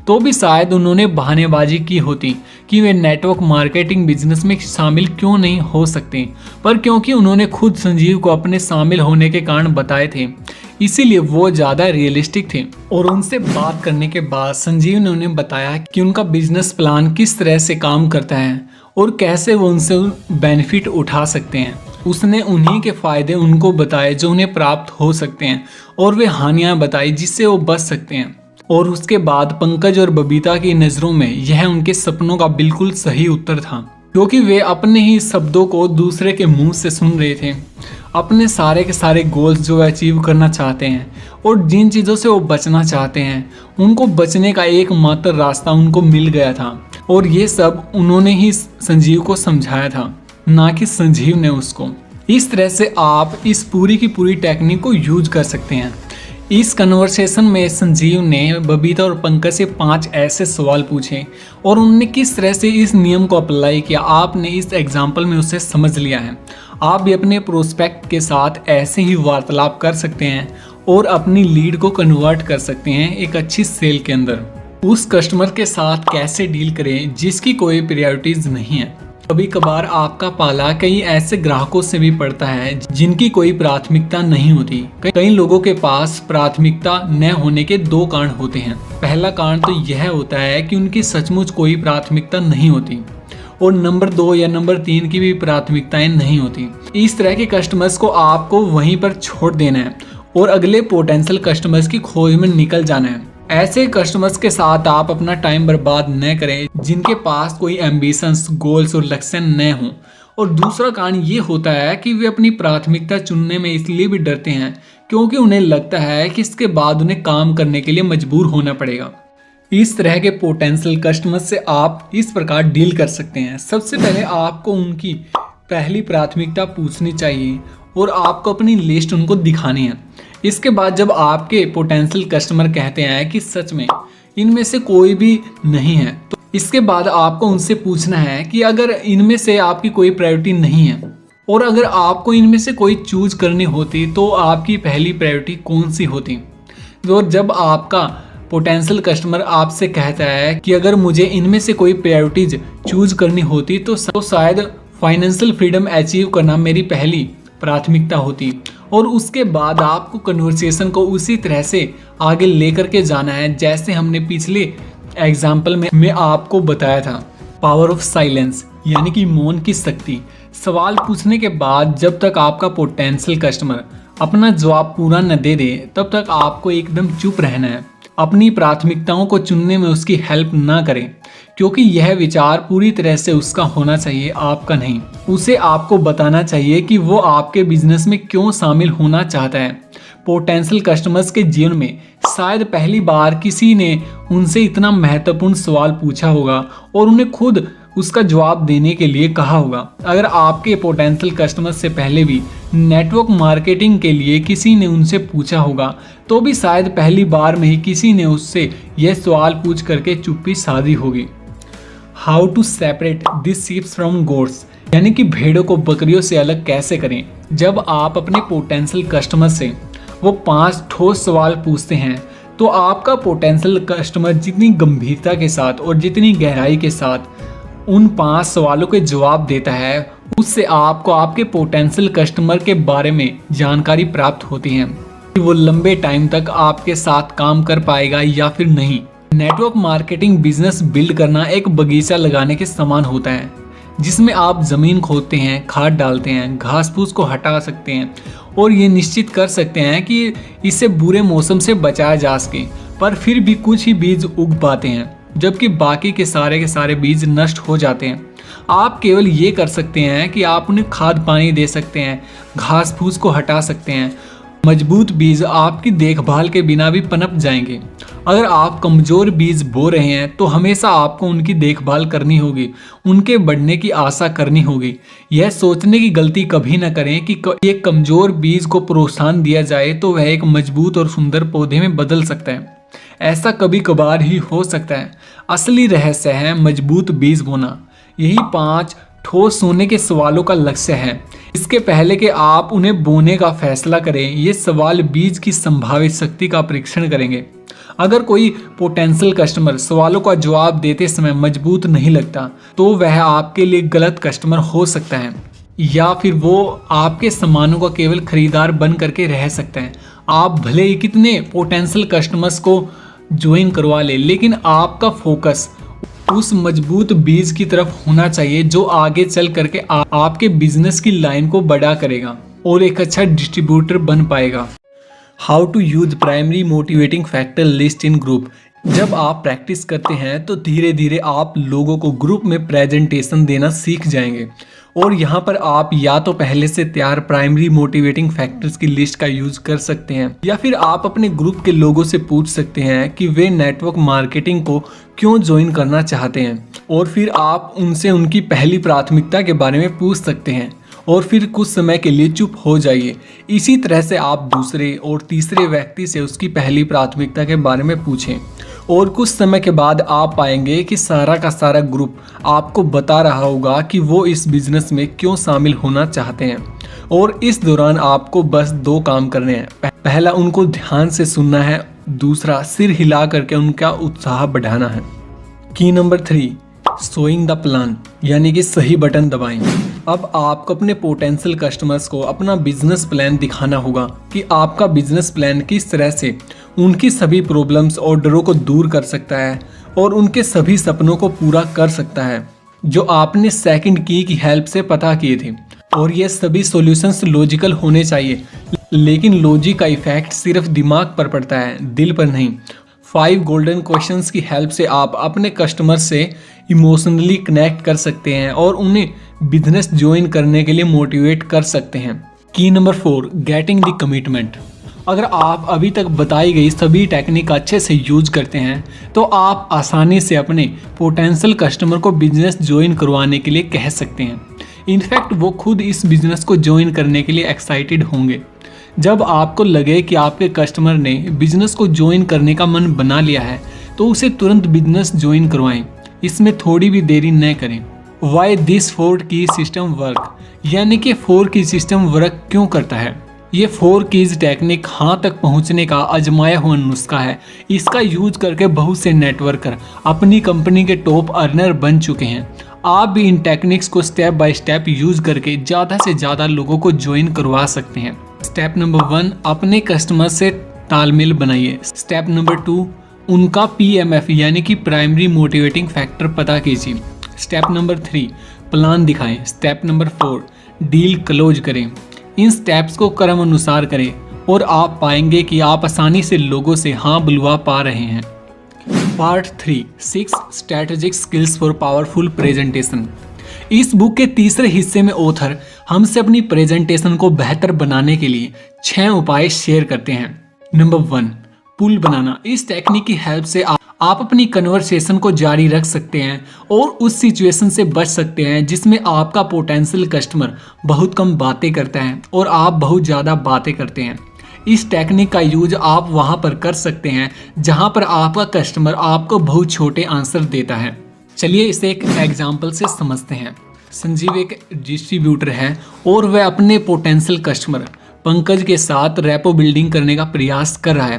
तो भी शायद उन्होंने बहानेबाजी की होती कि वे नेटवर्क मार्केटिंग बिजनेस में शामिल क्यों नहीं हो सकते। पर क्योंकि उन्होंने खुद संजीव को अपने शामिल होने के कारण बताए थे, इसीलिए वो ज़्यादा रियलिस्टिक थे। और उनसे बात करने के बाद संजीव ने उन्हें बताया कि उनका बिजनेस प्लान किस तरह से काम करता है और कैसे वो उनसे बेनिफिट उठा सकते हैं। उसने उन्हीं के फ़ायदे उनको बताए जो उन्हें प्राप्त हो सकते हैं और वे हानियाँ बताई जिससे वो बच सकते हैं। और उसके बाद पंकज और बबीता की नज़रों में यह उनके सपनों का बिल्कुल सही उत्तर था, क्योंकि वे अपने ही शब्दों को दूसरे के मुंह से सुन रहे थे। अपने सारे के सारे गोल्स जो अचीव करना चाहते हैं और जिन चीज़ों से वो बचना चाहते हैं, उनको बचने का एकमात्र रास्ता उनको मिल गया था। और ये सब उन्होंने ही संजीव को समझाया था, ना कि संजीव ने उसको। इस तरह से आप इस पूरी की पूरी टेक्निक को यूज कर सकते हैं। इस कन्वर्सेशन में संजीव ने बबीता और पंकज से 5 ऐसे सवाल पूछे और उन्होंने किस तरह से इस नियम को अप्लाई किया, आपने इस एग्जाम्पल में उसे समझ लिया है। आप भी अपने प्रोस्पेक्ट के साथ ऐसे ही वार्तालाप कर सकते हैं और अपनी लीड को कन्वर्ट कर सकते हैं एक अच्छी सेल के अंदर। उस कस्टमर के साथ कैसे डील करें जिसकी कोई प्रायोरिटीज नहीं है। कभी कभार आपका पाला कई ऐसे ग्राहकों से भी पड़ता है जिनकी कोई प्राथमिकता नहीं होती। कई लोगों के पास प्राथमिकता न होने के दो कारण होते हैं। पहला कारण तो यह होता है कि उनकी सचमुच कोई प्राथमिकता नहीं होती, और नंबर 2 या नंबर 3 की भी प्राथमिकताएं नहीं होती। इस तरह के कस्टमर्स को आपको वहीं पर छोड़ देना है और अगले पोटेंशियल कस्टमर्स की खोज में निकल जाना है। ऐसे कस्टमर्स के साथ आप अपना टाइम बर्बाद न करें जिनके पास कोई एम्बिशंस, गोल्स और लक्ष्य न हों। और दूसरा कारण ये होता है कि वे अपनी प्राथमिकता चुनने में इसलिए भी डरते हैं क्योंकि उन्हें लगता है कि इसके बाद उन्हें काम करने के लिए मजबूर होना पड़ेगा। इस तरह के पोटेंशियल कस्टमर्स से आप इस प्रकार डील कर सकते हैं। सबसे पहले आपको उनकी पहली प्राथमिकता पूछनी चाहिए और आपको अपनी लिस्ट उनको दिखानी है। इसके बाद जब आपके पोटेंशियल कस्टमर कहते हैं कि सच में इनमें से कोई भी नहीं है, तो इसके बाद आपको उनसे पूछना है कि अगर इनमें से आपकी कोई प्रायोरिटी नहीं है और अगर आपको इनमें से कोई चूज करनी होती तो आपकी पहली प्रायोरिटी कौन सी होती। और जब आपका पोटेंशियल कस्टमर आपसे कहता है कि अगर मुझे इनमें से कोई प्रायोरिटीज चूज करनी होती तो शायद फाइनेंशियल फ्रीडम अचीव करना मेरी पहली प्राथमिकता होती। और उसके बाद आपको कन्वर्सेशन को उसी तरह से आगे लेकर के जाना है जैसे हमने पिछले एग्जाम्पल में आपको बताया था। पावर ऑफ साइलेंस यानी कि मौन की शक्ति। सवाल पूछने के बाद जब तक आपका पोटेंशियल कस्टमर अपना जवाब पूरा न दे दे तब तक आपको एकदम चुप रहना है। अपनी प्राथमिकताओं को चुनने में उसकी हेल्प ना करें क्योंकि यह विचार पूरी तरह से उसका होना चाहिए, आपका नहीं। उसे आपको बताना चाहिए कि वो आपके बिजनेस में क्यों शामिल होना चाहता है। पोटेंशियल कस्टमर्स के जीवन में शायद पहली बार किसी ने उनसे इतना महत्वपूर्ण सवाल पूछा होगा और उन्हें खुद उसका जवाब देने के लिए कहा होगा। अगर आपके पोटेंशियल कस्टमर से पहले भी नेटवर्क मार्केटिंग के लिए किसी ने उनसे पूछा होगा तो भी शायद पहली बार में ही किसी ने उससे यह सवाल पूछ करके चुप्पी साधी होगी। How to separate this sheeps from goats यानी कि भेड़ों को बकरियों से अलग कैसे करें। जब आप अपने पोटेंशियल कस्टमर से वो 5 ठोस सवाल पूछते हैं तो आपका पोटेंशियल कस्टमर जितनी गंभीरता के साथ और जितनी गहराई के साथ उन 5 सवालों के जवाब देता है उससे आपको आपके पोटेंशियल कस्टमर के बारे में जानकारी प्राप्त होती है कि वो लंबे टाइम तक आपके साथ काम कर पाएगा या फिर नहीं। नेटवर्क मार्केटिंग बिजनेस बिल्ड करना एक बगीचा लगाने के समान होता है जिसमें आप जमीन खोदते हैं, खाद डालते हैं, घास फूस को हटा सकते हैं और ये निश्चित कर सकते हैं कि इसे बुरे मौसम से बचाया जा सके, पर फिर भी कुछ ही बीज उग पाते हैं जबकि बाकी के सारे बीज नष्ट हो जाते हैं। आप केवल ये कर सकते हैं कि आप उन्हें खाद पानी दे सकते हैं, घास फूस को हटा सकते हैं। मजबूत बीज आपकी देखभाल के बिना भी पनप जाएंगे। अगर आप कमजोर बीज बो रहे हैं तो हमेशा आपको उनकी देखभाल करनी होगी, उनके बढ़ने की आशा करनी होगी। यह सोचने की गलती कभी न करें कि एक कमजोर बीज को प्रोत्साहन दिया जाए तो वह एक मजबूत और सुंदर पौधे में बदल सकता है। ऐसा कभी कभार ही हो सकता है। असली रहस्य है मजबूत बीज बोना। यही 5 ठोस सोने के सवालों का लक्ष्य है। इसके पहले कि आप उन्हें बोने का फैसला करें, ये सवाल बीज की संभावित शक्ति का परीक्षण करेंगे। अगर कोई पोटेंशियल कस्टमर सवालों का जवाब देते समय मजबूत नहीं लगता तो वह आपके लिए गलत कस्टमर हो सकता है या फिर वो आपके सामानों का केवल खरीदार बन करके रह सकता है। आप भले ही कितने पोटेंशियल कस्टमर्स को ज्वाइन करवा ले लेकिन आपका फोकस उस मजबूत बीज की तरफ होना चाहिए जो आगे चल करके आपके बिजनेस की लाइन को बड़ा करेगा और एक अच्छा डिस्ट्रीब्यूटर बन पाएगा। How to use primary motivating factor list in group. जब आप प्रैक्टिस करते हैं तो धीरे धीरे आप लोगों को ग्रुप में प्रेजेंटेशन देना सीख जाएंगे और यहाँ पर आप या तो पहले से तैयार प्राइमरी मोटिवेटिंग फैक्टर्स की लिस्ट का यूज कर सकते हैं या फिर आप अपने ग्रुप के लोगों से पूछ सकते हैं कि वे नेटवर्क मार्केटिंग को क्यों ज्वाइन करना चाहते हैं और फिर आप उनसे उनकी पहली प्राथमिकता के बारे में पूछ सकते हैं और फिर कुछ समय के लिए चुप हो जाइए। इसी तरह से आप दूसरे और तीसरे व्यक्ति से उसकी पहली प्राथमिकता के बारे में पूछें और कुछ समय के बाद आप पाएंगे कि सारा का सारा ग्रुप आपको बता रहा होगा कि वो इस बिजनेस में क्यों शामिल होना चाहते हैं और इस दौरान आपको बस 2 काम करने हैं। पहला, उनको ध्यान से सुनना है। दूसरा, सिर हिला करके उनका उत्साह बढ़ाना है। की नंबर 3, शोइंग द प्लान, यानी कि सही बटन दबाएं। अब आपको अपने पोटेंशियल कस्टमर्स को अपना बिजनेस प्लान दिखाना होगा कि आपका बिजनेस प्लान किस तरह से उनकी सभी प्रॉब्लम्स और डरों को दूर कर सकता है और उनके सभी सपनों को पूरा कर सकता है जो आपने सेकंड की हेल्प से पता किए थे। और ये सभी सॉल्यूशंस लॉजिकल होने चाहिए, लेकिन लॉजिक का इफेक्ट सिर्फ दिमाग पर पड़ता है, दिल पर नहीं। 5 गोल्डन क्वेश्चंस की हेल्प से आप अपने कस्टमर से इमोशनली कनेक्ट कर सकते हैं और उन्हें बिजनेस ज्वाइन करने के लिए मोटिवेट कर सकते हैं। की नंबर 4, गेटिंग द कमिटमेंट। अगर आप अभी तक बताई गई सभी टेक्निक अच्छे से यूज करते हैं तो आप आसानी से अपने पोटेंशियल कस्टमर को बिजनेस ज्वाइन करवाने के लिए कह सकते हैं। इनफैक्ट वो खुद इस बिजनेस को ज्वाइन करने के लिए एक्साइटेड होंगे। जब आपको लगे कि आपके कस्टमर ने बिजनेस को ज्वाइन करने का मन बना लिया है तो उसे तुरंत बिजनेस ज्वाइन करवाएं, इसमें थोड़ी भी देरी न करें। वाई दिस 4 की सिस्टम वर्क, यानी कि 4 की सिस्टम वर्क क्यों करता है। ये 4 कीज टेक्निक हाँ तक पहुंचने का आजमाया हुआ नुस्खा है। इसका यूज करके बहुत से नेटवर्कर अपनी कंपनी के टॉप अर्नर बन चुके हैं। आप भी इन टेक्निक्स को स्टेप बाय स्टेप यूज करके ज़्यादा से ज़्यादा लोगों को ज्वाइन करवा सकते हैं। स्टेप नंबर 1, अपने कस्टमर से तालमेल बनाइए। स्टेप नंबर 2, उनका PMF यानी कि प्राइमरी मोटिवेटिंग फैक्टर पता कीजिए। स्टेप नंबर 3, प्लान दिखाएं। स्टेप नंबर 4, डील क्लोज करें। इन स्टेप्स को क्रम अनुसार करें और आप पाएंगे कि आप आसानी से लोगों से हाँ बुलवा पा रहे हैं। Part 3, 6 strategic skills for powerful presentation. इस बुक के तीसरे हिस्से में ऑथर हमसे अपनी प्रेजेंटेशन को बेहतर बनाने के लिए 6 उपाय शेयर करते हैं। नंबर 1, पुल बनाना। इस टेक्निक की हेल्प से आप अपनी कन्वर्सेशन को जारी रख सकते हैं और उस सिचुएशन से बच सकते हैं जिसमें आपका पोटेंशियल कस्टमर बहुत कम बातें करता है और आप बहुत ज़्यादा बातें करते हैं। इस टेक्निक का यूज आप वहां पर कर सकते हैं जहां पर आपका कस्टमर आपको बहुत छोटे आंसर देता है। चलिए इसे एक एग्जाम्पल से समझते हैं। संजीव एक डिस्ट्रीब्यूटर है और वह अपने पोटेंशियल कस्टमर पंकज के साथ रैपो बिल्डिंग करने का प्रयास कर रहा है।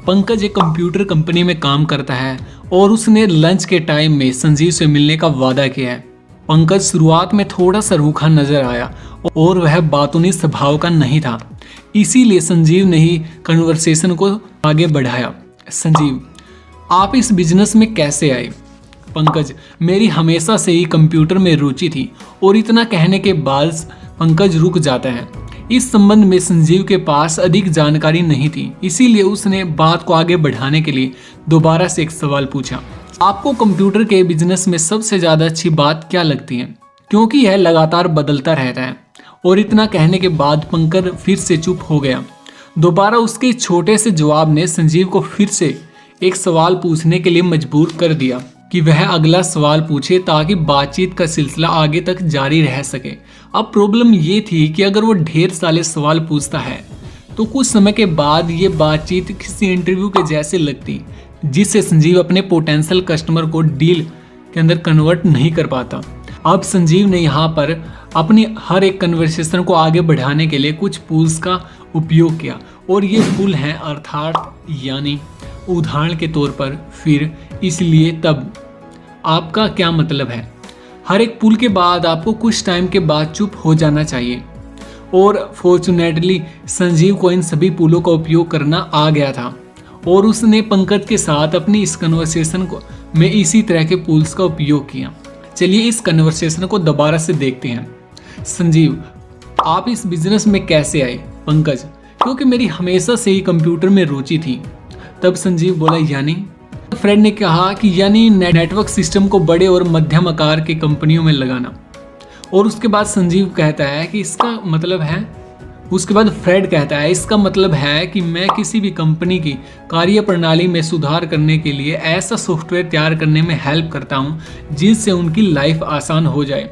पंकज एक कंप्यूटर कंपनी में काम करता है और उसने लंच के टाइम में संजीव से मिलने का वादा किया है। पंकज शुरुआत में थोड़ा सा रूखा नजर आया और वह बातूनी स्वभाव का नहीं था, इसीलिए संजीव ने ही कन्वर्सेशन को आगे बढ़ाया। संजीव, आप इस बिजनेस में कैसे आए? पंकज, मेरी हमेशा से ही कंप्यूटर में रुचि थी। और इतना कहने के बाद पंकज रुक जाता है। इस संबंध में संजीव के पास अधिक जानकारी नहीं थी, इसीलिए उसने बात को आगे बढ़ाने के लिए दोबारा से एक सवाल पूछा। आपको कंप्यूटर के बिजनेस में सबसे ज्यादा अच्छी बात क्या लगती है? क्योंकि यह लगातार बदलता रहता है। और इतना कहने के बाद पंकज फिर से चुप हो गया। दोबारा उसके छोटे से जवाब ने संजीव को फिर से एक सवाल पूछने के लिए मजबूर कर दिया कि वह अगला सवाल पूछे ताकि बातचीत का सिलसिला आगे तक जारी रह सके। अब प्रॉब्लम ये थी कि अगर वो ढेर सारे सवाल पूछता है तो कुछ समय के बाद ये बातचीत किसी इंटरव्यू के जैसे लगती, जिससे संजीव अपने पोटेंशियल कस्टमर को डील के अंदर कन्वर्ट नहीं कर पाता। अब संजीव ने यहाँ पर अपनी हर एक कन्वर्सेशन को आगे बढ़ाने के लिए कुछ पुल्स का उपयोग किया और ये पुल हैं अर्थात यानी उदाहरण के तौर पर, फिर, इसलिए, तब। आपका क्या मतलब है? हर एक पुल के बाद आपको कुछ टाइम के बाद चुप हो जाना चाहिए। और फॉर्चुनेटली संजीव को इन सभी पुलों का उपयोग करना आ गया था और उसने पंकज के साथ अपनी इस कन्वर्सेशन को में इसी तरह के पुल्स का उपयोग किया। चलिए इस कन्वर्सेशन को दोबारा से देखते हैं। संजीव, आप इस बिजनेस में कैसे आए? पंकज, क्योंकि मेरी हमेशा से ही कंप्यूटर में रुचि थी। तब संजीव बोला, यानी? फ्रेड ने कहा कि यानी नेटवर्क सिस्टम को बड़े और मध्यम आकार के कंपनियों में लगाना। और उसके बाद संजीव कहता है कि इसका मतलब है, उसके बाद फ्रेड कहता है इसका मतलब है कि मैं किसी भी कंपनी की कार्यप्रणाली में सुधार करने के लिए ऐसा सॉफ्टवेयर तैयार करने में हेल्प करता हूं जिससे उनकी लाइफ आसान हो जाए।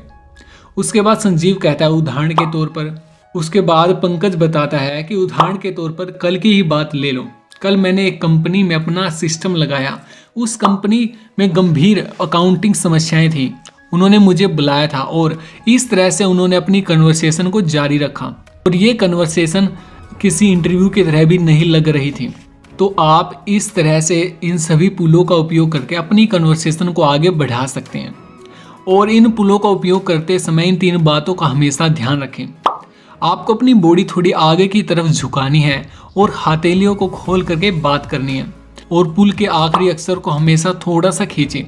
उसके बाद संजीव कहता है उदाहरण के तौर पर। उसके बाद पंकज बताता है कि उदाहरण के तौर पर कल की ही बात ले लो। कल मैंने एक कंपनी में अपना सिस्टम लगाया। उस कंपनी में गंभीर अकाउंटिंग समस्याएं थी। उन्होंने मुझे बुलाया था और इस तरह से उन्होंने अपनी कन्वर्सेशन को जारी रखा। और ये कन्वर्सेशन किसी इंटरव्यू की तरह भी नहीं लग रही थी। तो आप इस तरह से इन सभी पुलों का उपयोग करके अपनी कन्वर्सेशन को आगे बढ़ा सकते हैं। और इन पुलों का उपयोग करते समय इन 3 बातों का हमेशा ध्यान रखें। आपको अपनी बॉडी थोड़ी आगे की तरफ झुकानी है और हथेलियों को खोल करके बात करनी है और पुल के आखिरी अक्षर को हमेशा थोड़ा सा खींचें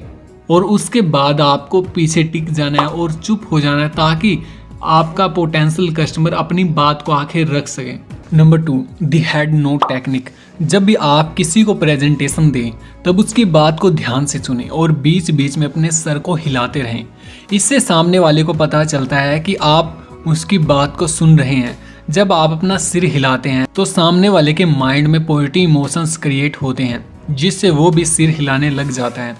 और उसके बाद आपको पीछे टिक जाना है और चुप हो जाना है ताकि आपका पोटेंशियल कस्टमर अपनी बात को आखिर रख सके। Number 2, the head note technique. जब भी आप किसी को प्रेजेंटेशन दें तब उसकी बात को ध्यान से सुनें और बीच बीच में अपने सर को हिलाते रहें। इससे सामने वाले को पता चलता है कि आप उसकी बात को सुन रहे हैं। जब आप अपना सिर हिलाते हैं तो सामने वाले के माइंड में पॉजिटिव इमोशंस क्रिएट होते हैं जिससे वो भी सिर हिलाने लग जाता है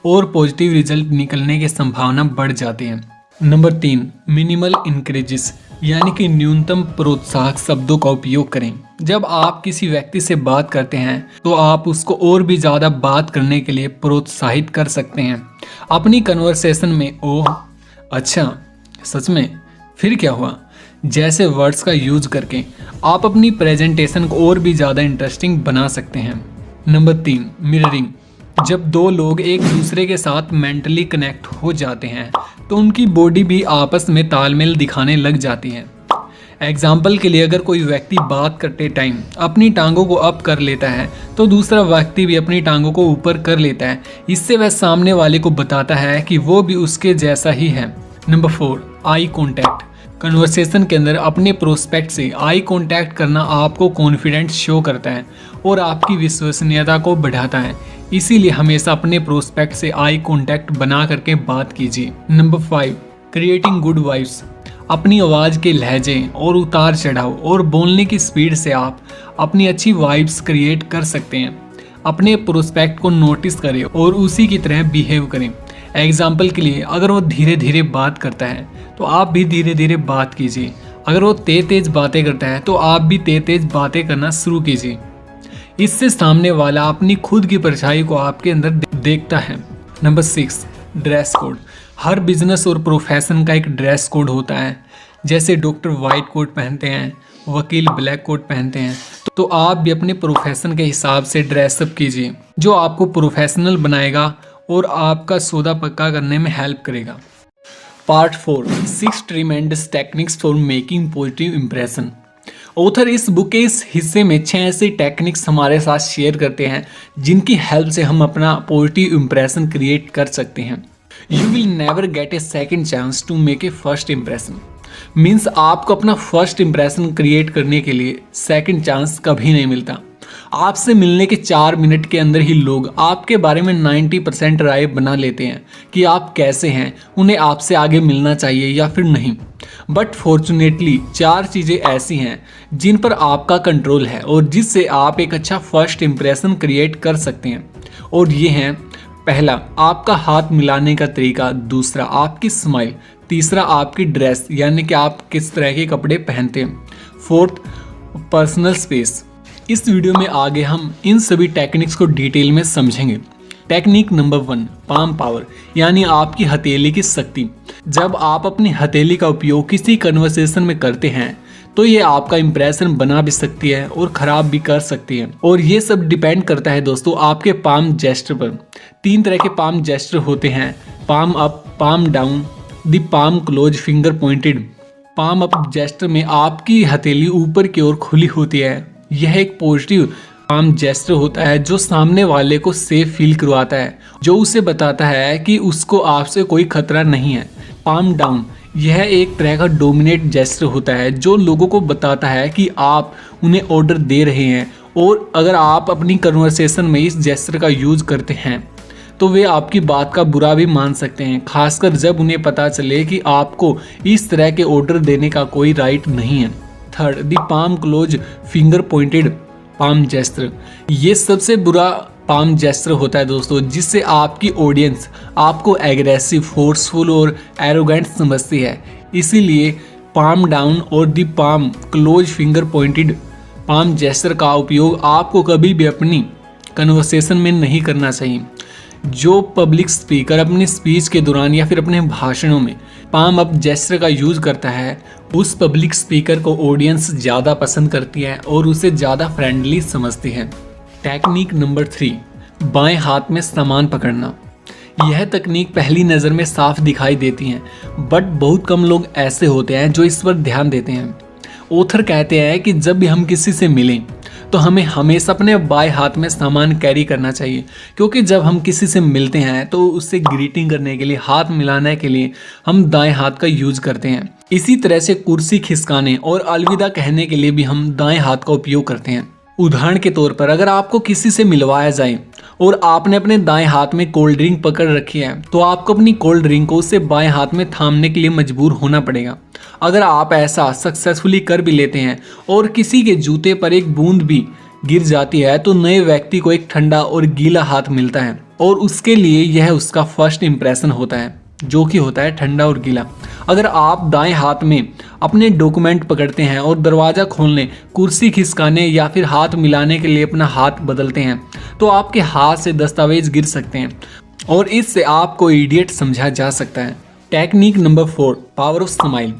और पॉजिटिव रिजल्ट निकलने की संभावना बढ़ जाती है। नंबर 3, मिनिमल इंक्रीजेस यानी कि न्यूनतम प्रोत्साहक शब्दों का उपयोग करें। जब आप किसी व्यक्ति से बात करते हैं तो आप उसको और भी ज़्यादा बात करने के लिए प्रोत्साहित कर सकते हैं। अपनी कन्वर्सेशन में ओह, अच्छा, सच में, फिर क्या हुआ जैसे वर्ड्स का यूज करके आप अपनी प्रेजेंटेशन को और भी ज़्यादा इंटरेस्टिंग बना सकते हैं। Number 3, mirroring. जब 2 लोग एक दूसरे के साथ मेंटली कनेक्ट हो जाते हैं तो उनकी बॉडी भी आपस में तालमेल दिखाने लग जाती है। एग्जाम्पल के लिए अगर कोई व्यक्ति बात करते टाइम अपनी टांगों को अप कर लेता है तो दूसरा व्यक्ति भी अपनी टांगों को ऊपर कर लेता है। इससे वह सामने वाले को बताता है कि वो भी उसके जैसा ही है। Number 4, eye contact. कन्वर्सेशन के अंदर अपने प्रोस्पेक्ट से आई कॉन्टैक्ट करना आपको कॉन्फिडेंस शो करता है और आपकी विश्वसनीयता को बढ़ाता है। इसीलिए हमेशा अपने प्रोस्पेक्ट से आई कॉन्टैक्ट बना करके बात कीजिए। Number 5, creating good vibes. अपनी आवाज़ के लहजे और उतार चढ़ाव और बोलने की स्पीड से आप अपनी अच्छी वाइब्स क्रिएट कर सकते हैं। अपने प्रोस्पेक्ट को नोटिस करें और उसी की तरह बिहेव करें। एग्जाम्पल के लिए अगर वो धीरे धीरे बात करता है तो आप भी धीरे धीरे बात कीजिए। अगर वो तेज बातें करता है तो आप भी तेज बातें करना शुरू कीजिए। इससे सामने वाला अपनी खुद की परछाई को आपके अंदर देखता है। Number 6, dress code. हर बिजनेस और प्रोफेशन का एक ड्रेस कोड होता है। जैसे डॉक्टर वाइट कोट पहनते हैं, वकील ब्लैक कोट पहनते हैं, तो आप भी अपने प्रोफेशन के हिसाब से ड्रेसअप कीजिए जो आपको प्रोफेशनल बनाएगा और आपका सौदा पक्का करने में हेल्प करेगा। Part 4, 6 tremendous techniques for making positive impression. Author इस बुक के इस हिस्से में 6 ऐसी टेक्निक्स हमारे साथ शेयर करते हैं जिनकी हेल्प से हम अपना पॉजिटिव इंप्रेशन क्रिएट कर सकते हैं। You will never get a second chance to make a first impression. Means आपको अपना फर्स्ट इंप्रेशन क्रिएट करने के लिए सेकेंड चांस कभी नहीं मिलता। आपसे मिलने के 4 मिनट के अंदर ही लोग आपके बारे में 90% राय बना लेते हैं कि आप कैसे हैं, उन्हें आपसे आगे मिलना चाहिए या फिर नहीं। बट फॉर्चुनेटली 4 चीज़ें ऐसी हैं जिन पर आपका कंट्रोल है और जिससे आप एक अच्छा फर्स्ट इंप्रेशन क्रिएट कर सकते हैं। और ये हैं, पहला, आपका हाथ मिलाने का तरीका। दूसरा, आपकी स्माइल। तीसरा, आपकी ड्रेस यानी कि आप किस तरह के कपड़े पहनते हैं। 4th, personal space. इस वीडियो में आगे हम इन सभी टेक्निक्स को डिटेल में समझेंगे। टेक्निक नंबर 1, पाम पावर यानी आपकी हथेली की शक्ति। जब आप अपनी हथेली का उपयोग किसी कन्वर्सेशन में करते हैं तो ये आपका इंप्रेशन बना भी सकती है और ख़राब भी कर सकती है। और ये सब डिपेंड करता है दोस्तों आपके पाम जेस्टर पर। 3 तरह के पाम जेस्टर होते हैं, palm up, palm down, the palm close, finger pointed. Palm up gesture में आपकी हथेली ऊपर की ओर खुली होती है। यह एक पॉजिटिव पाम जेस्टर होता है जो सामने वाले को सेफ फील करवाता है, जो उसे बताता है कि उसको आपसे कोई खतरा नहीं है। पाम डाउन, यह एक तरह का डोमिनेट जेस्टर होता है जो लोगों को बताता है कि आप उन्हें ऑर्डर दे रहे हैं और अगर आप अपनी कन्वर्सेशन में इस जेस्टर का यूज करते हैं तो वे आपकी बात का बुरा भी मान सकते हैं, खासकर जब उन्हें पता चले कि आपको इस तरह के ऑर्डर देने का कोई राइट नहीं है। 3rd, the palm close, finger pointed palm gesture. ये सबसे बुरा पाम जेस्टर होता है दोस्तों, जिससे आपकी ऑडियंस आपको एग्रेसिव, फोर्सफुल और एरोगेंट समझती है। इसीलिए पाम डाउन और the palm close, finger pointed palm gesture का उपयोग आपको कभी भी अपनी कन्वर्सेशन में नहीं करना चाहिए। जो पब्लिक स्पीकर अपनी स्पीच के दौरान या फिर अपने भाषणों में पाम अप जेस्चर का यूज करता है, उस पब्लिक स्पीकर को ऑडियंस ज़्यादा पसंद करती है और उसे ज़्यादा फ्रेंडली समझती है। टेक्निक नंबर 3, बाएं हाथ में सामान पकड़ना। यह तकनीक पहली नज़र में साफ दिखाई देती है, बट बहुत कम लोग ऐसे होते हैं जो इस पर ध्यान देते हैं। ऑथर कहते हैं कि जब भी हम किसी से मिलें तो हमें हमेशा अपने बाएं हाथ में सामान कैरी करना चाहिए, क्योंकि जब हम किसी से मिलते हैं तो उससे ग्रीटिंग करने के लिए, हाथ मिलाने के लिए हम दाएं हाथ का यूज करते हैं। इसी तरह से कुर्सी खिसकाने और अलविदा कहने के लिए भी हम दाएं हाथ का उपयोग करते हैं। उदाहरण के तौर पर अगर आपको किसी से मिलवाया जाए और आपने अपने दाएं हाथ में कोल्ड ड्रिंक पकड़ रखी है, तो आपको अपनी कोल्ड ड्रिंक को उससे बाएं हाथ में थामने के लिए मजबूर होना पड़ेगा। अगर आप ऐसा सक्सेसफुली कर भी लेते हैं और किसी के जूते पर एक बूंद भी गिर जाती है, तो नए व्यक्ति को एक ठंडा और गीला हाथ मिलता है और उसके लिए यह उसका फर्स्ट इंप्रेशन होता है, जो कि होता है ठंडा और गीला। अगर आप दाएं हाथ में अपने डॉक्यूमेंट पकड़ते हैं और दरवाज़ा खोलने, कुर्सी खिसकाने या फिर हाथ मिलाने के लिए अपना हाथ बदलते हैं, तो आपके हाथ से दस्तावेज गिर सकते हैं और इससे आपको इडियट समझा जा सकता है। Technique number 4, power of smile.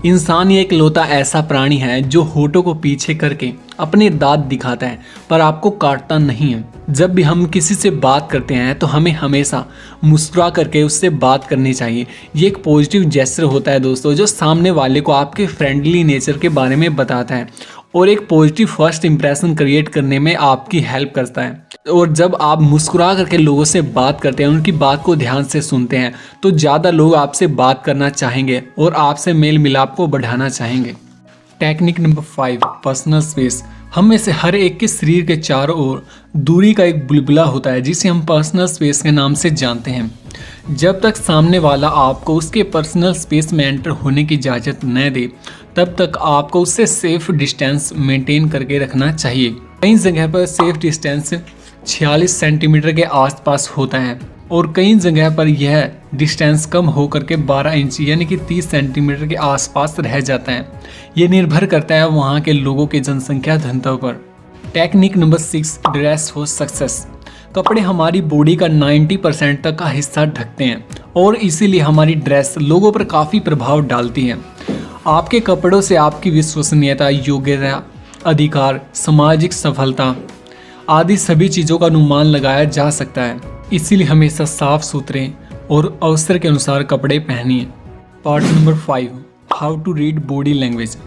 इंसान एक लौता ऐसा प्राणी है जो होठों को पीछे करके अपने दांत दिखाता है, पर आपको काटता नहीं है। जब भी हम किसी से बात करते हैं तो हमें हमेशा मुस्कुरा करके उससे बात करनी चाहिए। ये एक पॉजिटिव जेस्चर होता है दोस्तों, जो सामने वाले को आपके फ्रेंडली नेचर के बारे में बताता है और एक पॉजिटिव फर्स्ट इंप्रेशन क्रिएट करने में आपकी हेल्प करता है। और जब आप मुस्कुरा करके लोगों से बात करते हैं, उनकी बात को ध्यान से सुनते हैं, तो ज़्यादा लोग आपसे बात करना चाहेंगे और आपसे मेल मिलाप को बढ़ाना चाहेंगे। Technique number 5, personal space. हम में से हर एक के शरीर के चारों ओर दूरी का एक बुलबुला होता है, जिसे हम पर्सनल स्पेस के नाम से जानते हैं। जब तक सामने वाला आपको उसके पर्सनल स्पेस में एंटर होने की इजाज़त न दे, तब तक आपको उससे सेफ डिस्टेंस मेंटेन करके रखना चाहिए। कई जगह पर सेफ डिस्टेंस 46 सेंटीमीटर के आसपास होता है और कई जगह पर यह डिस्टेंस कम होकर के 12 इंच यानी कि 30 सेंटीमीटर के आसपास रह जाता है। ये निर्भर करता है वहाँ के लोगों की जनसंख्या घनत्व पर। Technique number 6, dress for success. कपड़े हमारी बॉडी का 90% तक का हिस्सा ढकते हैं और इसीलिए हमारी ड्रेस लोगों पर काफ़ी प्रभाव डालती है। आपके कपड़ों से आपकी विश्वसनीयता, योग्यता, अधिकार, सामाजिक सफलता आदि सभी चीज़ों का अनुमान लगाया जा सकता है। इसीलिए हमेशा साफ सुथरे और अवसर के अनुसार कपड़े पहनिए। Part number 5, how to read body language.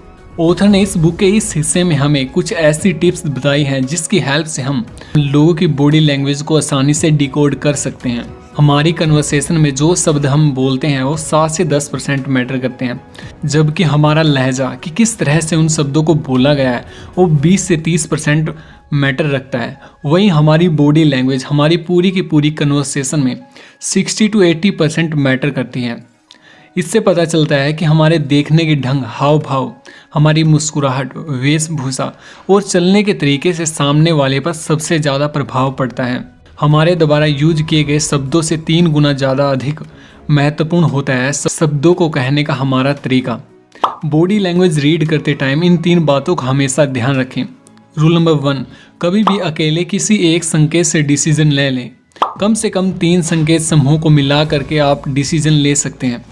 Author ने इस बुक के इस हिस्से में हमें कुछ ऐसी टिप्स बताई हैं जिसकी हेल्प से हम लोगों की बॉडी लैंग्वेज को आसानी से डिकोड कर सकते हैं। हमारी कन्वर्सेशन में जो शब्द हम बोलते हैं वो 7 से 10% मैटर करते हैं, जबकि हमारा लहजा कि किस तरह से उन शब्दों को बोला गया है वो 20 से 30% मैटर रखता है। वहीं हमारी बॉडी लैंग्वेज हमारी पूरी की पूरी कन्वर्सेशन में 60 to 80% मैटर करती है। इससे पता चलता है कि हमारे देखने के ढंग, हाव भाव, हमारी मुस्कुराहट, वेशभूषा और चलने के तरीके से सामने वाले पर सबसे ज़्यादा प्रभाव पड़ता है। हमारे द्वारा यूज किए गए शब्दों से 3 गुना ज़्यादा अधिक महत्वपूर्ण होता है शब्दों को कहने का हमारा तरीका। बॉडी लैंग्वेज रीड करते टाइम इन 3 बातों का हमेशा ध्यान रखें। रूल नंबर 1, कभी भी अकेले किसी एक संकेत से डिसीजन ले लें। कम से कम 3 संकेत समूहों को मिला करके आप डिसीजन ले सकते हैं।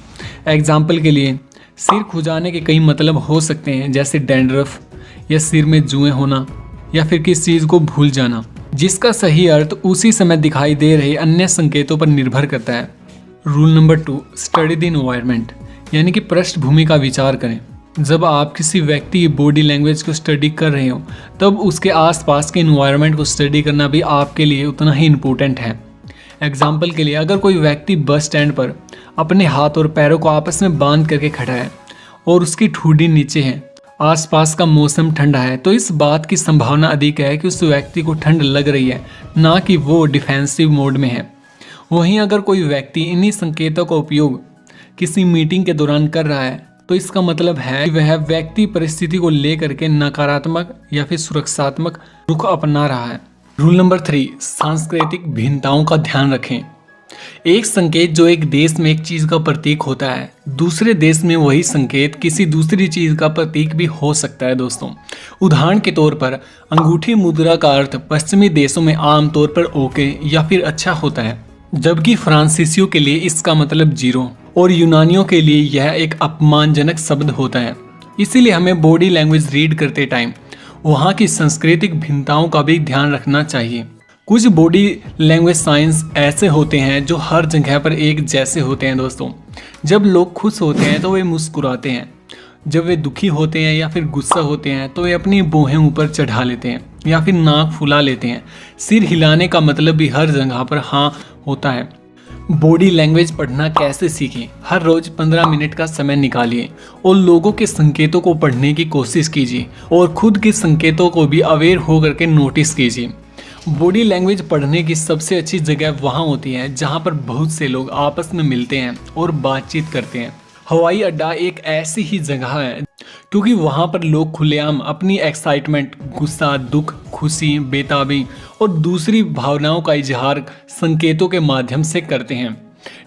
एग्जाम्पल के लिए, सिर खुजाने के कई मतलब हो सकते हैं, जैसे डैंड्रफ या सिर में जुएं होना या फिर किसी चीज़ को भूल जाना, जिसका सही अर्थ उसी समय दिखाई दे रहे अन्य संकेतों पर निर्भर करता है। Rule number 2, study the environment, यानी कि पृष्ठभूमि का विचार करें। जब आप किसी व्यक्ति की बॉडी लैंग्वेज को स्टडी कर रहे हो, तब उसके आसपास के एनवायरनमेंट को स्टडी करना भी आपके लिए उतना ही इम्पोर्टेंट है। एग्जाम्पल के लिए, अगर कोई व्यक्ति बस स्टैंड पर अपने हाथ और पैरों को आपस में बांध करके खड़ा है और उसकी ठुड्डी नीचे है, आसपास का मौसम ठंडा है, तो इस बात की संभावना अधिक है कि उस व्यक्ति को ठंड लग रही है, ना कि वो डिफेंसिव मोड में है। वहीं अगर कोई व्यक्ति इन्हीं संकेतों का उपयोग किसी मीटिंग के दौरान कर रहा है, तो इसका मतलब है कि वह व्यक्ति परिस्थिति को लेकर के नकारात्मक या फिर सुरक्षात्मक रुख अपना रहा है। रूल नंबर 3, सांस्कृतिक भिन्नताओं का ध्यान रखें। एक संकेत जो एक देश में एक चीज़ का प्रतीक होता है, दूसरे देश में वही संकेत किसी दूसरी चीज़ का प्रतीक भी हो सकता है दोस्तों। उदाहरण के तौर पर, अंगूठी मुद्रा का अर्थ पश्चिमी देशों में आमतौर पर ओके या फिर अच्छा होता है, जबकि फ्रांसीसियों के लिए इसका मतलब 0 और यूनानियों के लिए यह एक अपमानजनक शब्द होता है। इसीलिए हमें बॉडी लैंग्वेज रीड करते टाइम वहाँ की सांस्कृतिक भिन्नताओं का भी ध्यान रखना चाहिए। कुछ बॉडी लैंग्वेज साइंस ऐसे होते हैं जो हर जगह पर एक जैसे होते हैं दोस्तों। जब लोग खुश होते हैं तो वे मुस्कुराते हैं, जब वे दुखी होते हैं या फिर गुस्सा होते हैं तो वे अपनी भौहें ऊपर चढ़ा लेते हैं या फिर नाक फुला लेते हैं। सिर हिलाने का मतलब भी हर जगह पर हाँ होता है। बॉडी लैंग्वेज पढ़ना कैसे सीखें? हर रोज 15 मिनट का समय निकालिए और लोगों के संकेतों को पढ़ने की कोशिश कीजिए और खुद के संकेतों को भी अवेयर होकर के नोटिस कीजिए। बॉडी लैंग्वेज पढ़ने की सबसे अच्छी जगह वहाँ होती है जहाँ पर बहुत से लोग आपस में मिलते हैं और बातचीत करते हैं। हवाई अड्डा एक ऐसी ही जगह है क्योंकि वहाँ पर लोग खुलेआम अपनी एक्साइटमेंट, गुस्सा, दुख, खुशी, बेताबी और दूसरी भावनाओं का इजहार संकेतों के माध्यम से करते हैं।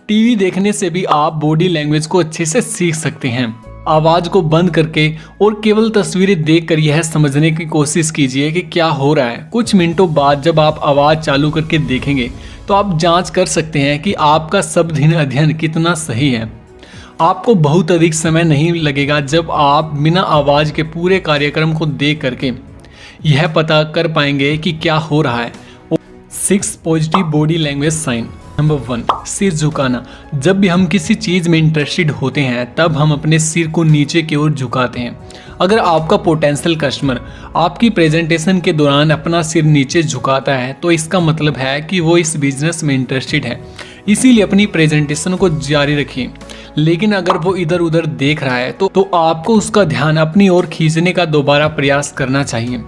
टीवी देखने से भी आप बॉडी लैंग्वेज को अच्छे से सीख सकते हैं। आवाज़ को बंद करके और केवल तस्वीरें देखकर यह समझने की कोशिश कीजिए कि क्या हो रहा है। कुछ मिनटों बाद जब आप आवाज़ चालू करके देखेंगे तो आप जांच कर सकते हैं कि आपका शब्दहीन अध्ययन कितना सही है। आपको बहुत अधिक समय नहीं लगेगा जब आप बिना आवाज़ के पूरे कार्यक्रम को देख करके यह पता कर पाएंगे कि क्या हो रहा है। 6 positive body language sign. Number 1, सिर झुकाना। जब भी हम किसी चीज़ में इंटरेस्टेड होते हैं तब हम अपने सिर को नीचे की ओर झुकाते हैं। अगर आपका पोटेंशियल कस्टमर आपकी प्रेजेंटेशन के दौरान अपना सिर नीचे झुकाता है तो इसका मतलब है कि वो इस बिजनेस में इंटरेस्टेड है, इसीलिए अपनी प्रेजेंटेशन को जारी रखिए। लेकिन अगर वो इधर उधर देख रहा है तो आपको उसका ध्यान अपनी ओर खींचने का दोबारा प्रयास करना चाहिए।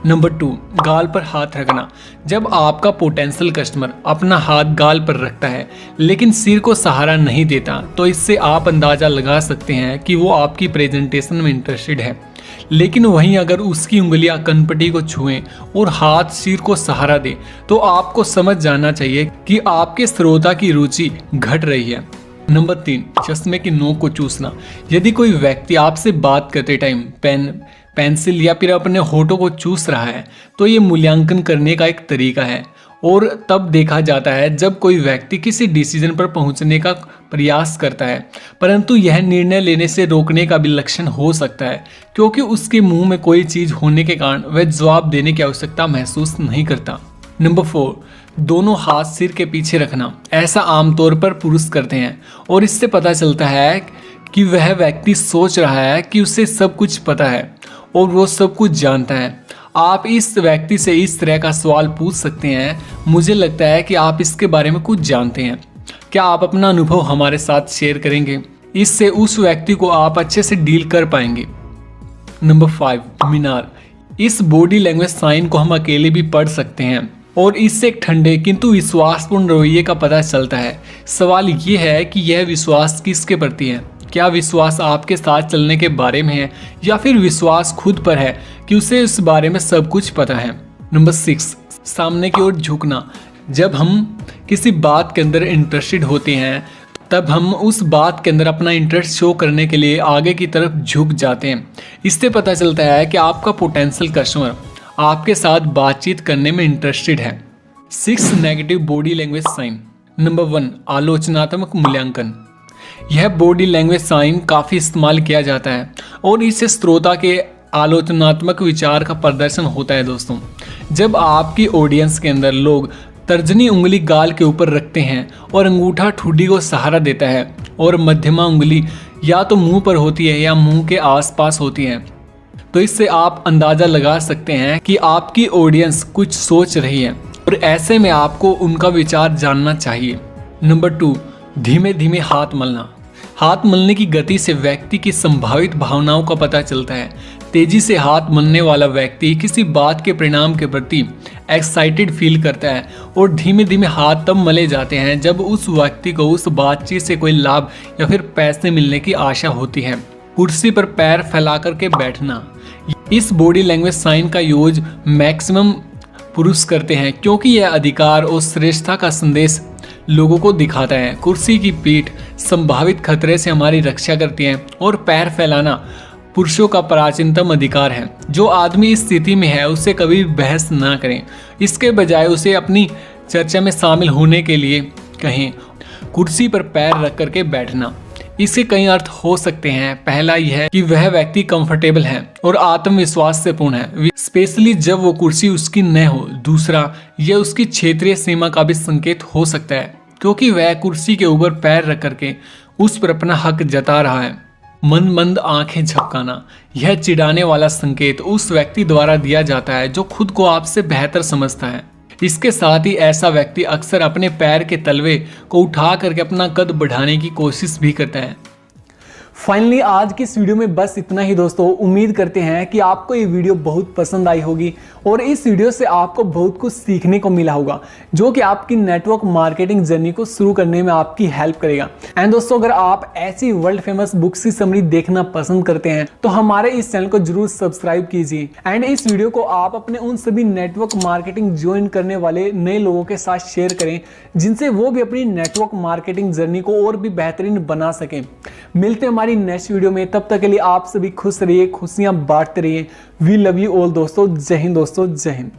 नंबर 2, गाल पर हाथ रखना। जब आपका पोटेंशियल कस्टमर अपना हाथ गाल पर रखता है लेकिन सिर को सहारा नहीं देता तो इससे आप अंदाज़ा लगा सकते हैं कि वो आपकी प्रेजेंटेशन में इंटरेस्टेड है। लेकिन वहीं अगर उसकी उंगलियां कनपटी को छुएं और हाथ सिर को सहारा दे तो आपको समझ जाना चाहिए कि आपके श्रोता की रुचि घट रही है। नंबर 3, चश्मे की नोक को चूसना। यदि कोई व्यक्ति आपसे बात करते टाइम पेंसिल या फिर अपने होठों को चूस रहा है तो ये मूल्यांकन करने का एक तरीका है और तब देखा जाता है जब कोई व्यक्ति किसी डिसीजन पर पहुंचने का प्रयास करता है परंतु यह निर्णय लेने से रोकने का भी लक्षण हो सकता है क्योंकि उसके मुंह में कोई चीज़ होने के कारण वह जवाब देने की आवश्यकता महसूस नहीं करता। नंबर 4, दोनों हाथ सिर के पीछे रखना। ऐसा आमतौर पर पुरुष करते हैं और इससे पता चलता है कि वह व्यक्ति सोच रहा है कि उसे सब कुछ पता है और वो सब कुछ जानता है। आप इस व्यक्ति से इस तरह का सवाल पूछ सकते हैं, मुझे लगता है कि आप इसके बारे में कुछ जानते हैं, क्या आप अपना अनुभव हमारे साथ शेयर करेंगे? इससे उस व्यक्ति को आप अच्छे से डील कर पाएंगे। नंबर 5, मीनार। इस बॉडी लैंग्वेज साइन को हम अकेले भी पढ़ सकते हैं और इससे एक ठंडे किंतु विश्वासपूर्ण रवैये का पता चलता है। सवाल ये है कि यह विश्वास किसके प्रति है? क्या विश्वास आपके साथ चलने के बारे में है या फिर विश्वास खुद पर है कि उसे इस बारे में सब कुछ पता है? नंबर 6, सामने की ओर झुकना। जब हम किसी बात के अंदर इंटरेस्टेड होते हैं तब हम उस बात के अंदर अपना इंटरेस्ट शो करने के लिए आगे की तरफ झुक जाते हैं। इससे पता चलता है कि आपका पोटेंशियल कस्टमर आपके साथ बातचीत करने में इंटरेस्टेड है। 6 negative body language sign. Number 1, आलोचनात्मक मूल्यांकन। यह बॉडी लैंग्वेज साइन काफ़ी इस्तेमाल किया जाता है और इससे श्रोता के आलोचनात्मक विचार का प्रदर्शन होता है दोस्तों। जब आपकी ऑडियंस के अंदर लोग तर्जनी उंगली गाल के ऊपर रखते हैं और अंगूठा ठुड्डी को सहारा देता है और मध्यमा उंगली या तो मुंह पर होती है या मुंह के आसपास होती है तो इससे आप अंदाज़ा लगा सकते हैं कि आपकी ऑडियंस कुछ सोच रही है और ऐसे में आपको उनका विचार जानना चाहिए। नंबर 2, धीमे धीमे हाथ मलना। हाथ मलने की गति से व्यक्ति की संभावित भावनाओं का पता चलता है। तेजी से हाथ मलने वाला व्यक्ति किसी बात के परिणाम के प्रति एक्साइटेड फील करता है और धीमे धीमे हाथ तब मले जाते हैं जब उस व्यक्ति को उस बातचीत से कोई लाभ या फिर पैसे मिलने की आशा होती है। कुर्सी पर पैर फैला करके बैठना। इस बॉडी लैंग्वेज साइन का यूज मैक्सिमम पुरुष करते हैं क्योंकि यह अधिकार और श्रेष्ठता का संदेश लोगों को दिखाता है। कुर्सी की पीठ संभावित खतरे से हमारी रक्षा करती है और पैर फैलाना पुरुषों का प्राचीनतम अधिकार है। जो आदमी इस स्थिति में है उससे कभी बहस ना करें, इसके बजाय उसे अपनी चर्चा में शामिल होने के लिए कहें। कुर्सी पर पैर रख करके बैठना। इसके कई अर्थ हो सकते हैं। पहला यह कि वह व्यक्ति कंफर्टेबल है और आत्मविश्वास से पूर्ण है, स्पेशली जब वो कुर्सी उसकी न हो। दूसरा, यह उसकी क्षेत्रीय सीमा का भी संकेत हो सकता है, क्योंकि वह कुर्सी के ऊपर पैर रख करके उस पर अपना हक जता रहा है। मंद आंखें झपकाना, यह चिढ़ाने वाला संकेत उस व्यक्ति द्वारा दिया जाता है जो खुद को आपसे बेहतर समझता है। इसके साथ ही ऐसा व्यक्ति अक्सर अपने पैर के तलवे को उठा करके अपना कद बढ़ाने की कोशिश भी करता है। फाइनली आज की इस वीडियो में बस इतना ही दोस्तों। उम्मीद करते हैं कि आपको ये वीडियो बहुत पसंद आई होगी और इस वीडियो से आपको बहुत कुछ सीखने को मिला होगा, जो कि आपकी नेटवर्क मार्केटिंग जर्नी को शुरू करने में आपकी हेल्प करेगा। एंड दोस्तों, अगर आप ऐसी वर्ल्ड फेमस बुक्स की समरी देखना पसंद करते हैं तो हमारे इस चैनल को जरूर सब्सक्राइब कीजिए। एंड इस वीडियो को आप अपने उन सभी नेटवर्क मार्केटिंग ज्वाइन करने वाले नए लोगों के साथ शेयर करें, जिनसे वो भी अपनी नेटवर्क मार्केटिंग जर्नी को और भी बेहतरीन बना सकें। मिलते हैं हमारी नेक्स्ट वीडियो में। तब तक के लिए आप सभी खुश रहिए, खुशियां बांटते रहिए। वी लव यू ऑल दोस्तों। जय हिंद दोस्तों, जय हिंद।